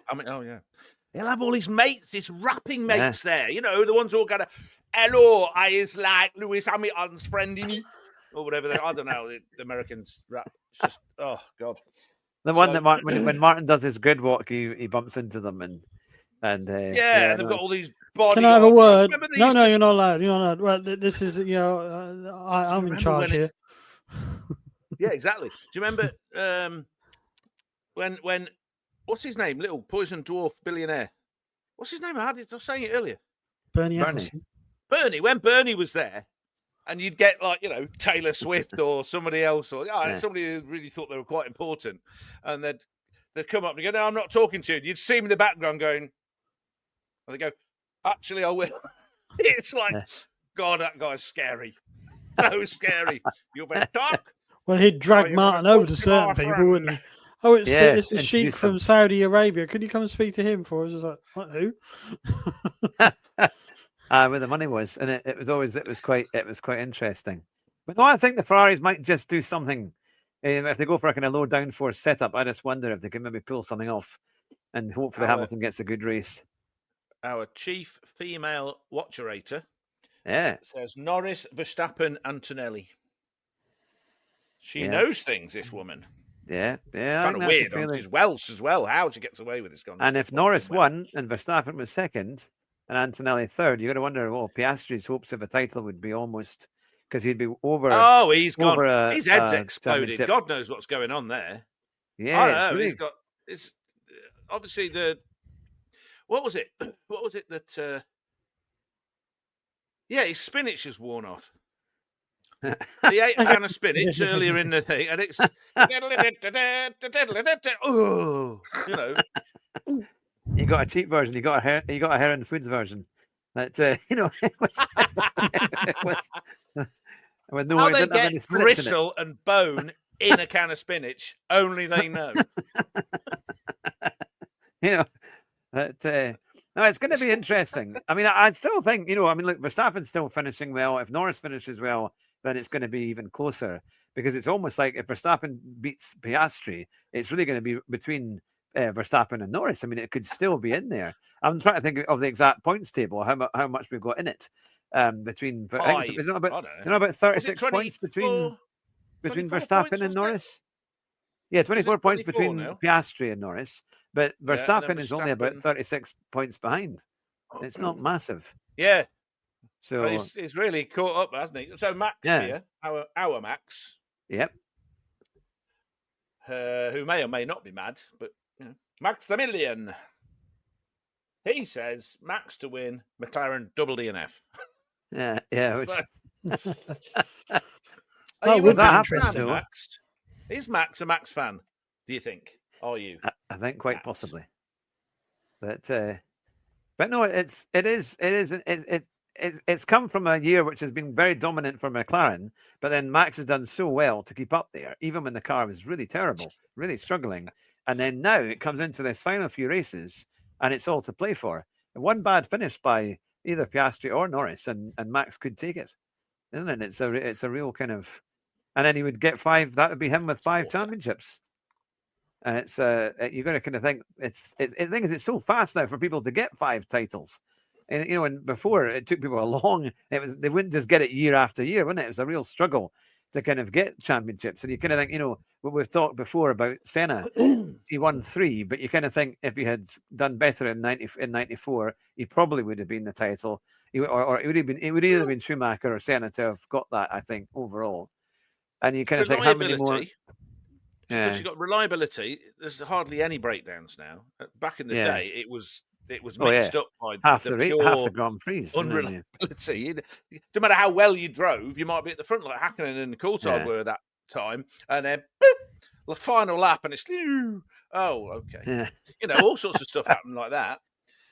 He'll have all his mates, his rapping mates there. You know, the ones who all going to, hello, I is like Lewis Hamilton's friend in it. Or whatever. I don't know. The Americans rap. It's just, oh, God. The one that when Martin does his grid walk, he bumps into them and they've got all these body. Can I have a word? No, you're not allowed. You're not allowed. Well, this is, I'm in charge here. Yeah, exactly. Do you remember when what's his name? Little poison dwarf billionaire. What's his name? I was saying it earlier. Bernie. When Bernie was there, and you'd get Taylor Swift or somebody else, or somebody who really thought they were quite important, and they'd come up and go, "No, I'm not talking to you." You'd see him in the background going, and they go, "Actually, I will." It's like, God, that guy's scary. So scary. You'll better talk. Well, he'd drag Martin over to certain people, wouldn't he? Oh, it's a sheik from Saudi Arabia. Could you come and speak to him for us? I was like, what, who? Where the money was, and it was quite interesting. But no, I think the Ferraris might just do something. If they go for a kind of low downforce setup, I just wonder if they can maybe pull something off, and hopefully Hamilton gets a good race. Our chief female watcherator says Norris, Verstappen, Antonelli. She knows things, this woman. Yeah. Kind of weird. She's Welsh as well. How she gets away with this kind of And stuff? if Norris won and Verstappen was second and Antonelli third, you're going to wonder, Piastri's hopes of a title would be almost, because he'd be over. Oh, he's gone. His head's exploded. God knows what's going on there. Yeah, I don't know. Really... It's obviously what was it? What was it that? His spinach has worn off. He ate a can of spinach earlier in the thing, and it's You got a cheap version. You got a Heron Foods version. That with no. How they get bristle and bone in a can of spinach, only they know. No, it's going to be interesting. I mean, I still think, look, Verstappen's still finishing well. If Norris finishes well, then it's going to be even closer, because it's almost like if Verstappen beats Piastri, it's really going to be between Verstappen and Norris. I mean, it could still be in there. I'm trying to think of the exact points table, how much we've got in it between. I think it's about 36 points between Verstappen and Norris. Yeah, 24 points between Piastri and Norris, but Verstappen is only about 36 points behind. It's not massive. Yeah. So he's really caught up, hasn't he? So Max here, our Max. Yep. Who may or may not be mad, but Maximilian. He says Max to win, McLaren double DNF. Yeah. Which... Are you that happens, Max? Is Max a Max fan? Do you think? Are you? I think quite Max. Possibly. But no, it's come from a year which has been very dominant for McLaren, but then Max has done so well to keep up there, even when the car was really terrible, really struggling. And then now it comes into this final few races, and it's all to play for. And one bad finish by either Piastri or Norris, and Max could take it, isn't it? It's a real kind of, and then he would get 5. That would be him with 5 championships. And it's you're going to kind of think it's so fast now for people to get 5 titles. And and before it took people a long. They wouldn't just get it year after year, wouldn't it? It was a real struggle to kind of get championships. And you kind of think, what we've talked before about Senna, he won 3, but you kind of think if he had done better in 94, he probably would have been the title. Or it would either have been Schumacher or Senna to have got that. I think overall, and you kind of think how many more. Because you've got reliability. There's hardly any breakdowns now. Back in the day, it was mixed up by half the pure Grand Prix unreliability. No matter how well you drove, you might be at the front like Hakkinen and Coulthard were at that time, and then boop, the final lap, and it's okay. All sorts of stuff happened like that.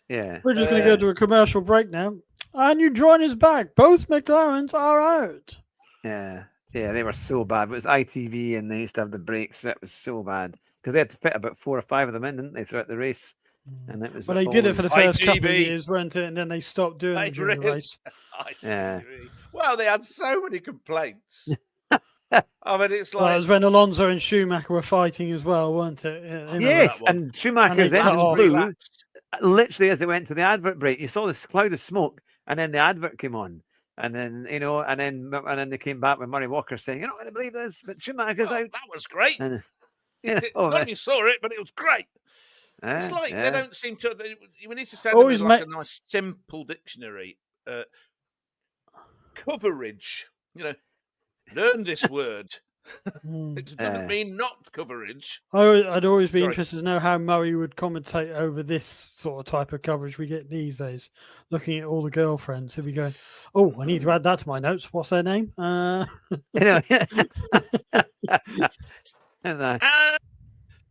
Yeah, we're just going to go to a commercial break now, and you join us back. Both McLarens are out. Yeah, they were so bad. It was ITV, and they used to have the breaks. It was so bad because they had to fit about 4 or 5 of them in, didn't they, throughout the race? And it was. Well, they did it for the first couple of years, weren't it? And then they stopped doing it during the race. Well, they had so many complaints. I mean, it's like it was when Alonso and Schumacher were fighting as well, weren't it? Yes, and Schumacher then blew literally as they went to the advert break. You saw this cloud of smoke, and then the advert came on. And then and then they came back with Murray Walker saying, "You're not going to believe this, but Schumacher's out." That was great. And, you saw it, but it was great. It's like they don't seem to. We need to send them a nice, simple dictionary. Coverage. Learn this word. It doesn't mean not coverage. I'd always be interested to know how Murray would commentate over this sort of type of coverage we get these days. Looking at all the girlfriends, he'll be going, "Oh, I need to add that to my notes. What's their name?"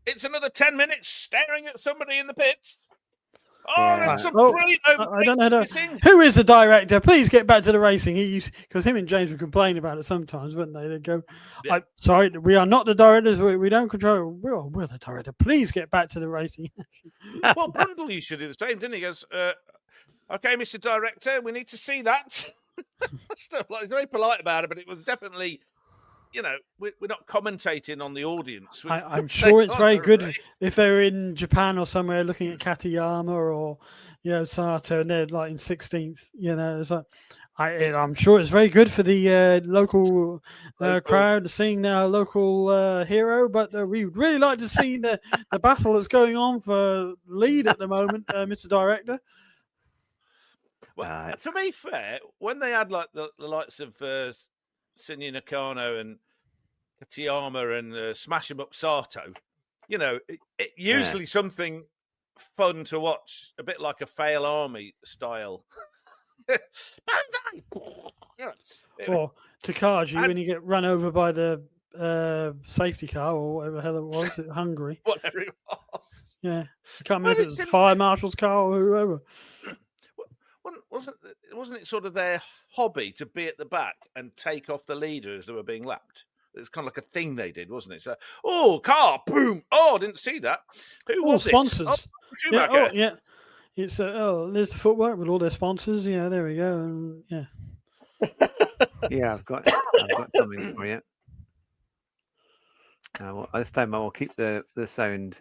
It's another 10 minutes staring at somebody in the pits. There's some brilliant I don't know. Who is the director? Please get back to the racing. Because him and James would complain about it sometimes, wouldn't they? They'd go, sorry, we are not the directors. We don't control. We're the director. Please get back to the racing. Well, Brundle used to do the same, didn't he? He goes, okay, Mr. Director, we need to see that. Stuff like he's very polite about it, but it was definitely... we're not commentating on the audience. I'm sure it's very good if they're in Japan or somewhere looking at Katayama or, Sato, and they're like in 16th. It's like, I'm sure it's very good for the local crowd seeing their local hero. But we would really like to see the battle that's going on for lead at the moment, Mr. Director. Well, to be fair, when they had like the likes of Shinya Nakano and Katayama and Smash 'em Up Sato, it usually something fun to watch, a bit like a Fail Army style. Or Takagi when you get run over by the safety car or whatever the hell it was, Hungary. Whatever it was. Yeah. I can't remember if it was the fire marshal's car or whoever. Wasn't it sort of their hobby to be at the back and take off the leader as they were being lapped? It's kind of like a thing they did, wasn't it? So, car, boom! Oh, I didn't see that. Who was sponsors. it? Schumacher. Yeah. It's there's the footwork with all their sponsors. Yeah, there we go. And, yeah, I've got something for you. This time I will keep the sound.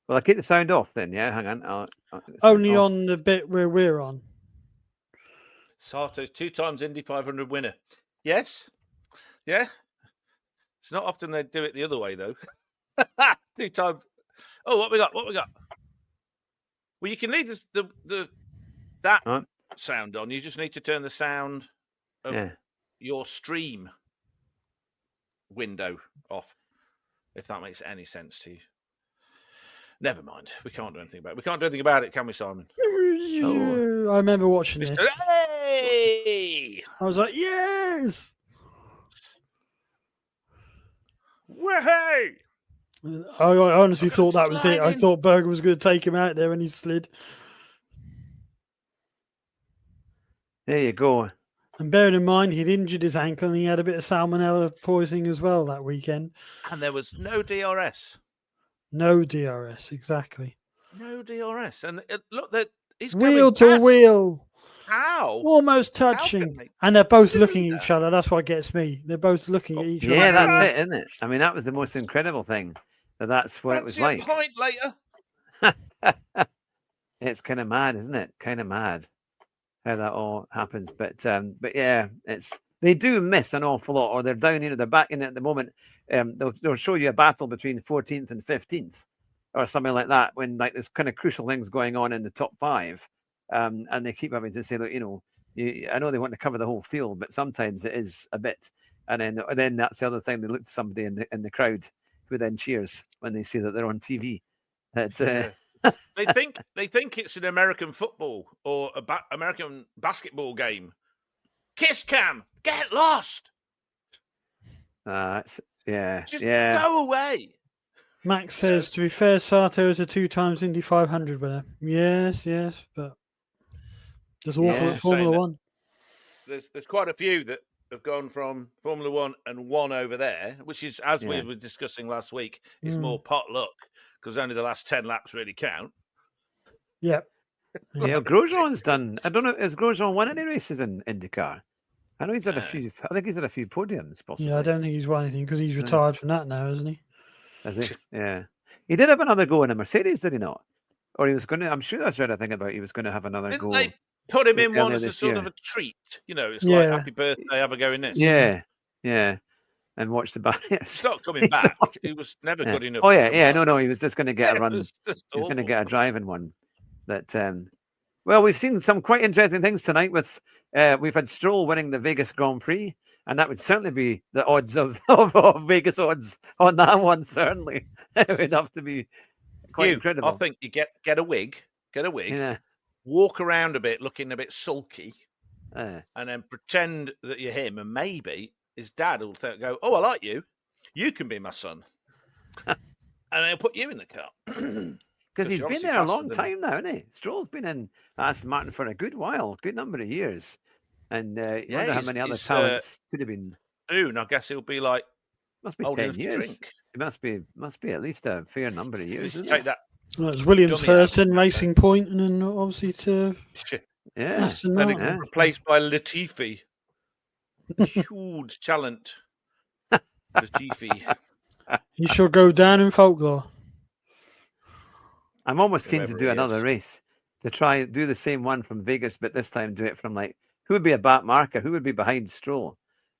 Well, I'll keep the sound off then. Yeah, hang on. Only on the bit where we're on. Sato's 2 times Indy 500 winner. Yes. Yeah. It's not often they do it the other way, though. 2 times. Oh, what we got? Well, you can leave that sound on. You just need to turn the sound of your stream window off, if that makes any sense to you. Never mind. We can't do anything about it. We can't do anything about it, can we, Simon? Oh. I remember watching this. Hey! I was like, yes! Way! I honestly thought that was it. I thought Berger was going to take him out there and he slid. There you go. And bearing in mind, he'd injured his ankle and he had a bit of salmonella poisoning as well that weekend. And there was no DRS. No DRS, exactly. No DRS. And look, he's wheel to wheel. How? how? Almost How can touching. they And they're both do looking at that? each other. That's what gets me. They're both looking at each other. Yeah, that's it, isn't it? I mean, that was the most incredible thing. That's what it was Fancy like. a pint later. It's kind of mad, isn't it? Kind of mad how that all happens. But yeah, they do miss an awful lot, or they're down they're back in it at the moment. They'll show you a battle between 14th and 15th, or something like that, when like there's kind of crucial things going on in the top 5, and they keep having to say, look, I know they want to cover the whole field, but sometimes it is a bit. And then that's the other thing. They look to somebody in the crowd who then cheers when they see that they're on TV. They think it's an American football or American basketball game. Kiss cam, get lost. Just go away. Max says, to be fair, Sato is a 2-times Indy 500 winner. Yes, but there's awful at Formula One. There's quite a few that have gone from Formula One and one over there, which is, as we were discussing last week, is more pot luck because only the last 10 laps really count. Yep. Yeah, Grosjean's done. I don't know. Has Grosjean won any races in IndyCar? I know he's had a few. I think he's had a few podiums, possibly. Yeah, I don't think he's won anything because he's retired from that now, isn't he? Has he? Yeah. He did have another go in a Mercedes, did he not? Or he was going to. I'm sure that's right. I think about he was going to have another go. They put him in one as a sort of a treat. It's like happy birthday, have a go in this. Yeah. And watch the barriers. He's not coming back. He was never good enough. Oh yeah. No. He was just going to get a run. He was going to get a driving one. That. Well, we've seen some quite interesting things tonight. With we've had Stroll winning the Vegas Grand Prix, and that would certainly be the odds of Vegas odds on that one. Certainly, it would have to be quite incredible. I think you get a wig, walk around a bit, looking a bit sulky, and then pretend that you're him, and maybe his dad will go, "Oh, I like you. You can be my son," and they'll put you in the car. Because he's been there a long time now, hasn't he? Stroll's been in Aston Martin for a good while, good number of years. And I wonder how many other talents could have been. Soon, I guess he'll be like, must be 10 years. It must be at least a fair number of years. Take that. Well, it's Williams first, then Racing Point, and then obviously to Aston Martin. Replaced by Latifi. Huge talent. Latifi. He shall go down in folklore. I'm almost keen to do another race to try do the same one from Vegas, but this time do it from who would be a back marker? Who would be behind Stroll?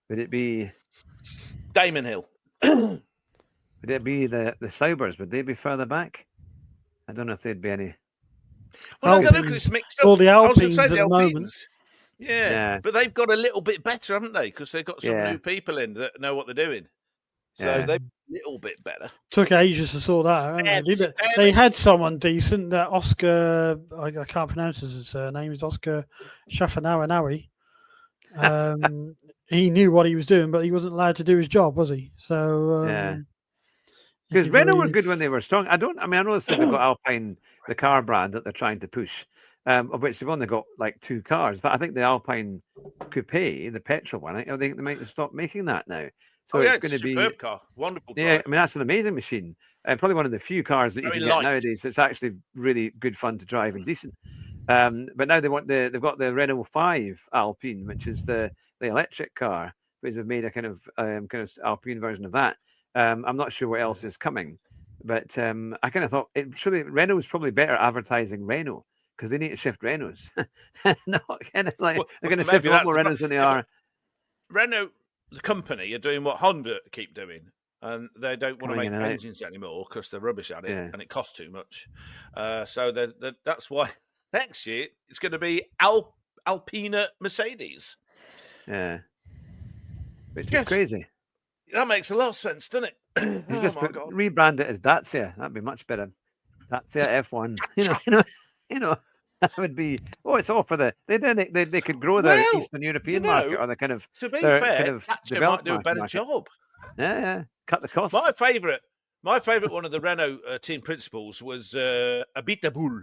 Would it be Damon Hill? Would it be the Saubers? Would they be further back? I don't know if they'd be any. Well, I don't know because it's mixed up. All the Alpines at the moment. Yeah, but they've got a little bit better, haven't they? Because they've got some new people in that know what they're doing. So they're a little bit better. Took ages to sort that out. They had someone decent. That Oscar, I can't pronounce his surname. Is Oscar Shafanawanawi. He knew what he was doing, but he wasn't allowed to do his job, was he? So because Renault were good when they were strong. I know they've got Alpine, the car brand that they're trying to push, of which they've only got 2 cars. But I think the Alpine Coupe, the petrol one, I think they might stop making that now. So it's going to be a superb car, wonderful car. Yeah, that's an amazing machine. Probably one of the few cars that you can get nowadays that's actually really good fun to drive and decent. But now they've got the Renault 5 Alpine, which is the electric car, because they've made a kind of Alpine version of that. I'm not sure what else is coming, but I kind of thought Renault is probably better advertising Renault because they need to shift Renaults. Not kind of they're going to shift a lot more Renaults than they are. Renault, the company, are doing what Honda keep doing, and they don't want to make engines anymore because they're rubbish at it and it costs too much. So that's why next year it's going to be Alpina Mercedes. Yeah, which is crazy. That makes a lot of sense, doesn't it? Rebrand it as Dacia. That'd be much better. Dacia F1. You know. That would be. Oh, it's all for the. They could grow their Eastern European market, or the kind of. To be fair, Dacia might do a better job. Yeah. Cut the costs. My favourite one of the Renault team principals was Abiteboul,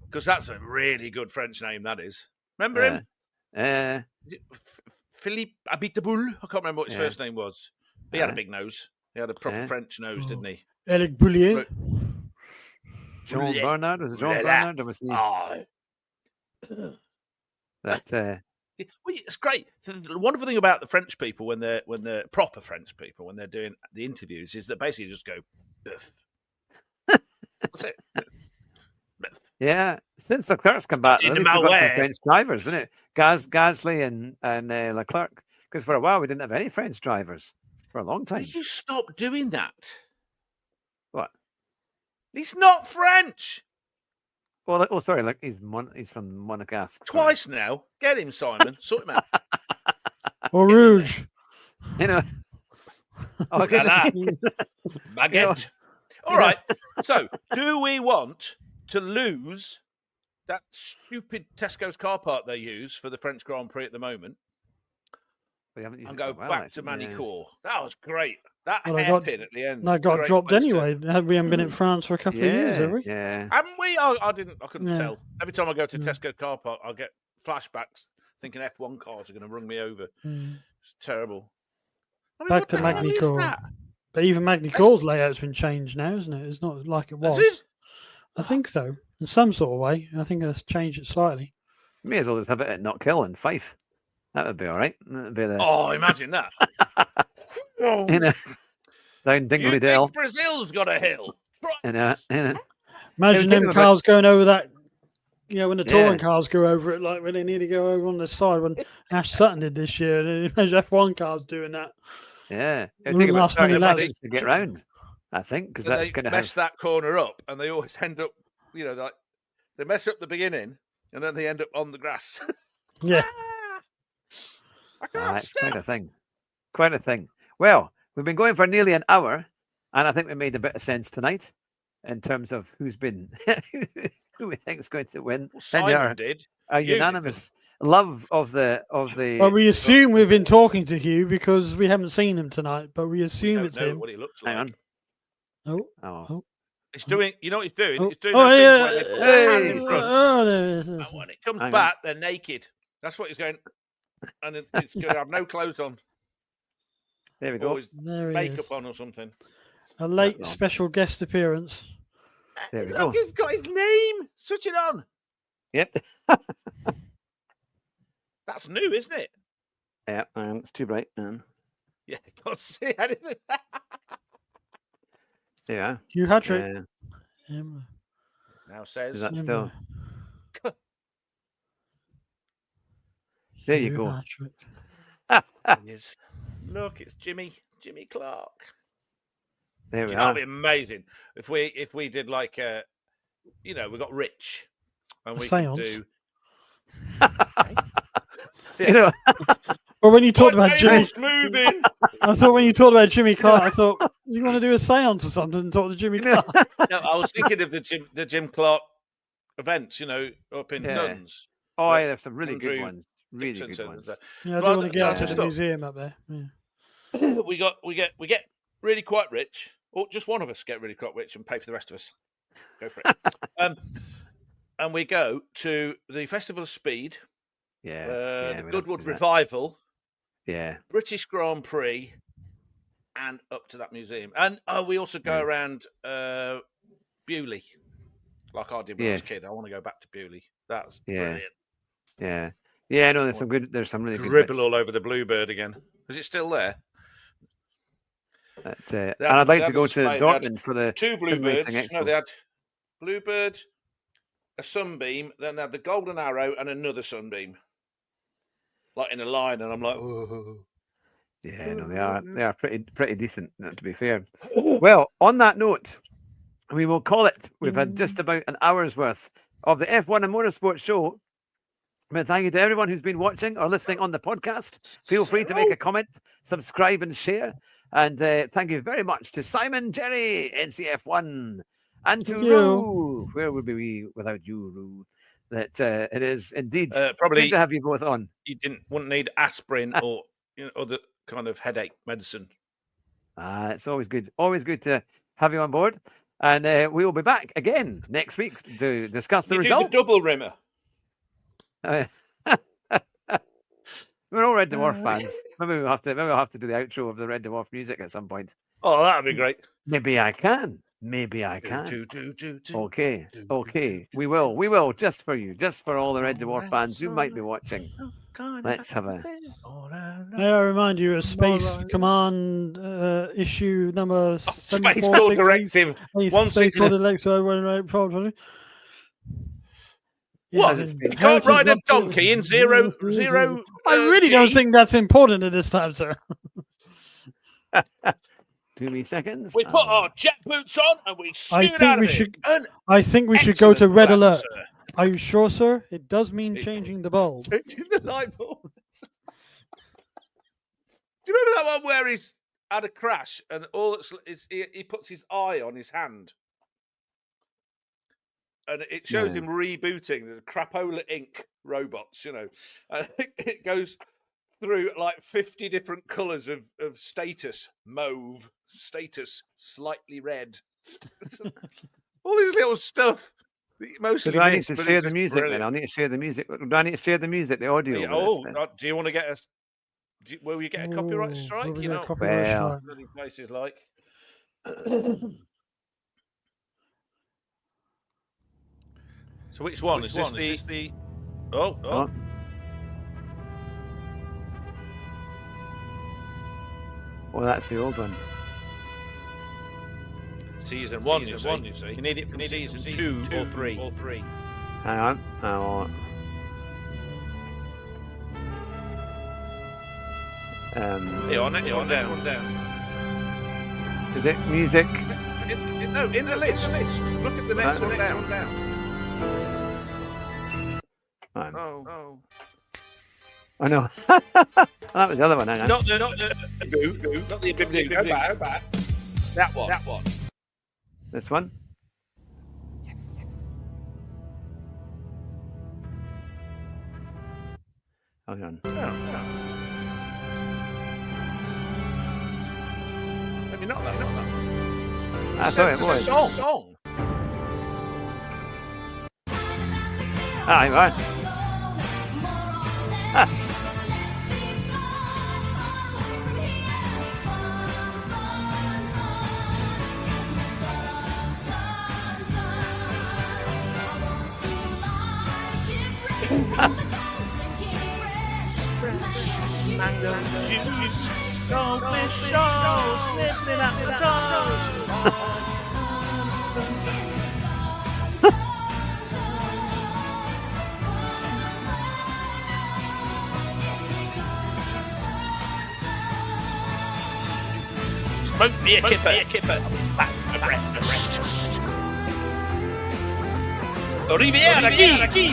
because that's a really good French name. That is. Remember him? Philippe Abiteboul. I can't remember what his first name was. He had a big nose. He had a proper French nose, didn't he? Eric Boulier. Jean Bernard? Was it Jean Bernard? Or was he... That Well, it's great. The wonderful thing about the French people when they're proper French people when they're doing the interviews is that basically just go biff. That's it. Biff. yeah, since Leclerc's come back, In at the least we've got some malware. French drivers, isn't it? Gasly and Leclerc. Because for a while we didn't have any French drivers for a long Will time. you stop doing that? What? He's not French. Well, oh, sorry, like he's from Monegasque. Twice now. Get him, Simon. Sort him out. Or Rouge. You know. Okay. Voilà. You Baguette. know- All right. So, do we want to lose that stupid Tesco's car park they use for the French Grand Prix at the moment We haven't used and it go for a while, back to actually, yeah. Manicourt? That was great. That Well, I hairpin at the end. That got Great dropped place to- anyway. We haven't been in France for a couple of years, have we? Yeah. Haven't we? I couldn't Yeah. tell. Every time I go to Yeah. Tesco car park, I'll get flashbacks thinking F1 cars are going to run me over. Mm. It's terrible. I mean, Back what to the hell is Magny-Cours. that? But even Magny-Cours' layout's been changed now, isn't it? It's not like it was. Is it? I think so. In some sort of way. I think that's changed it slightly. May as well just have it at Knockhill and Fife. That would be all right. That'd be the Oh, imagine that. you know, down You Dingley think Dale. Brazil's got a hill? You know. Imagine take them them cars going over that. You know, when the Yeah. touring cars go over it, like when they need to go over on the side, when Ash Sutton did this year. And imagine F1 cars doing that. Yeah. It Wouldn't would take about last many 30 laps. seconds to get round, I think, because So that's they going to mess have. that corner up, and they always end up, like they mess up the beginning, and then they end up on the grass. Yeah. I can't It's stop. quite a thing. Quite a thing. Well, we've been going for nearly an hour, and I think we made a bit of sense tonight in terms of who's been who we think is going to win. Well, And Simon did. our You did. unanimous love of the Well, we assume we've been talking to Hugh because we haven't seen him tonight, but we We assume don't it's know him. what he looks hang like. on. Oh, Oh, He's doing. You know what he's doing? oh, He's doing oh those yeah. things where they put their hand in Hey, front, Oh, there it is. and when it comes Hang on. back, they're naked. That's what he's going. And it's going to have no clothes on, there we or go. his There he makeup is. on, or something. A late wrong. special guest appearance. There we Look, go. he's got his name. Switch it on. Yep. That's new, isn't it? Yeah, it's too bright. Yeah, can't see anything. Yeah. Hugh Hatrick. Now says. Is that Yeah, still? There you Hugh go. Hatrick. It is. Look, it's Jimmy Clark. There we You know, are. it'd be amazing if we did like we got rich and A we seance. could do. You know, Well, when you talked about Jimmy, Table's moving. I thought when you talked about Jimmy Clark, I thought you want to do a seance or something and talk to Jimmy Clark. No, I was thinking of the Jim Clark events, up in Yeah. Nuns. oh, yeah, there's some really good Andrew ones. Really Dixon good said ones. that. Yeah, I do Well, want to get out to just the thought- museum up there. Yeah. We get really quite rich, or just one of us get really quite rich and pay for the rest of us. Go for it. And we go to the Festival of Speed, Yeah. the yeah, we'd have to Goodwood do that. Revival, Yeah. British Grand Prix, and up to that museum. And we also go Yeah. around Bewley, like I did when I was a Yes. kid. I want to go back to Bewley. That's Yeah. brilliant. Yeah. Yeah, no, there's some good. There's some really good. Dribble bits. all over the Bluebird again. Is it still there? And I'd like to go to Dortmund for the Two Sim Bluebirds. Racing No, Expo. they had Bluebird, a Sunbeam, then they had the Golden Arrow and another Sunbeam, like in a line. And I'm like, oh. Yeah, no, they are pretty decent, to be fair. Well, on that note, we will call it. We've had just about an hour's worth of the F1 and Motorsport show. But thank you to everyone who's been watching or listening on the podcast. Feel free to make a comment, subscribe, and share. And thank you very much to Simon, Jerry, NCF1, and to Thank you. Roo. Where would we without you, Roo? That it is indeed Probably good to have you both on. you wouldn't need aspirin or other kind of headache medicine. It's always good to have you on board. And we will be back again next week to discuss the You do results. the double rimmer. We're all Red Dwarf fans. Maybe we'll have to do the outro of the Red Dwarf music at some point. Oh, that'd be great. Maybe I can. Maybe I can. Do. Okay. We will, just for you, just for all the Red Dwarf fans who might be watching. Let's have a... May I remind you of Space Command issue number Space Call Directive 160. What? You can't ride a donkey in zero. I really don't think that's important at this time, sir. 2 seconds. We put our jet boots on and we scoot out of it. I think we should go to red alert. Sir. Are you sure, sir? It does mean changing the bulb. Changing the light bulb. Do you remember that one where he's had a crash and he puts his eye on his hand? And it shows him rebooting the Crapola Inc. robots, you know. And it goes through like 50 different colours of status. Mauve, status, slightly red. All this little stuff. Mostly do I need to share the music then? I need to share the music. Do I need to share the music, the audio? Do you want to get will you get a copyright strike? You know, bloody places like. So which one? Is this the... Oh. Well, that's the old one. Season 1, you see. You need it from season 2 or 3. Hang on. On down. Is it music? No, in the list. Look at the next one down. Oh. I know. That was the other one. Hang on. Not the boo. Go back. That one. This one? Yes. Hold on. Maybe not that. I thought it was. Song. Hang on. Mango juice, goldfish shoals, nipping up the toes. Smoke me a kipper, back a breakfast. Riviera, aquí.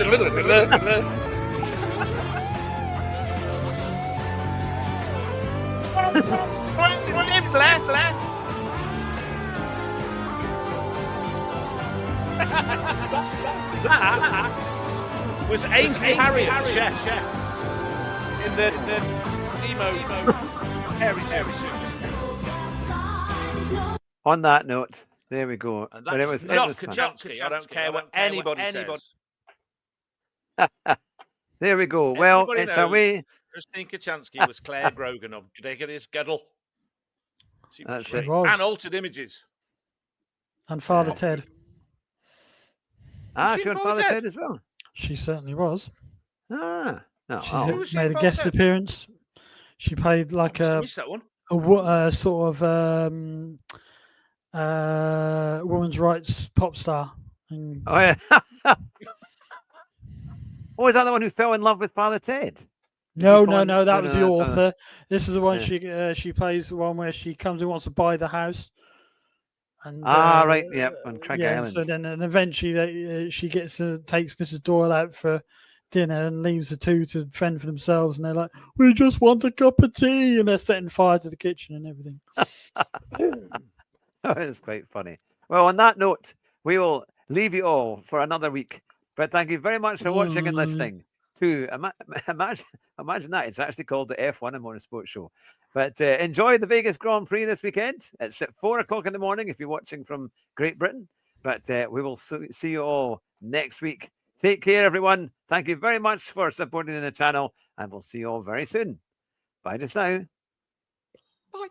Black. That was Ainsley Harriott, chef, in the emo hairy suit. On that note, there we go. But it was not Kaczynski. I don't care what anybody says. There we go. Well, it's away. Christine Kaczynski was Claire Grogan of Gregor's Guddle. That's it. And Altered Images. And Father Ted. She was Father Ted as well. She certainly was. No. She made a guest appearance. She played like a sort of women's rights pop star. Oh, yeah. Oh, is that the one who fell in love with Father Ted? No, that was the author. This is the one she plays the one where she comes and wants to buy the house. And, right, yep, on Craig Island. So then, and eventually, she takes Mrs. Doyle out for dinner and leaves the two to fend for themselves. And they're like, "We just want a cup of tea," and they're setting fire to the kitchen and everything. Oh, it's quite funny. Well, on that note, we will leave you all for another week. But thank you very much for watching and listening to imagine that it's actually called the F1 and Motorsport Show. But enjoy the Vegas Grand Prix this weekend. It's at 4:00 in the morning if you're watching from Great Britain. But we will see you all next week. Take care, everyone. Thank you very much for supporting the channel, and we'll see you all very soon. Bye just now. Bye.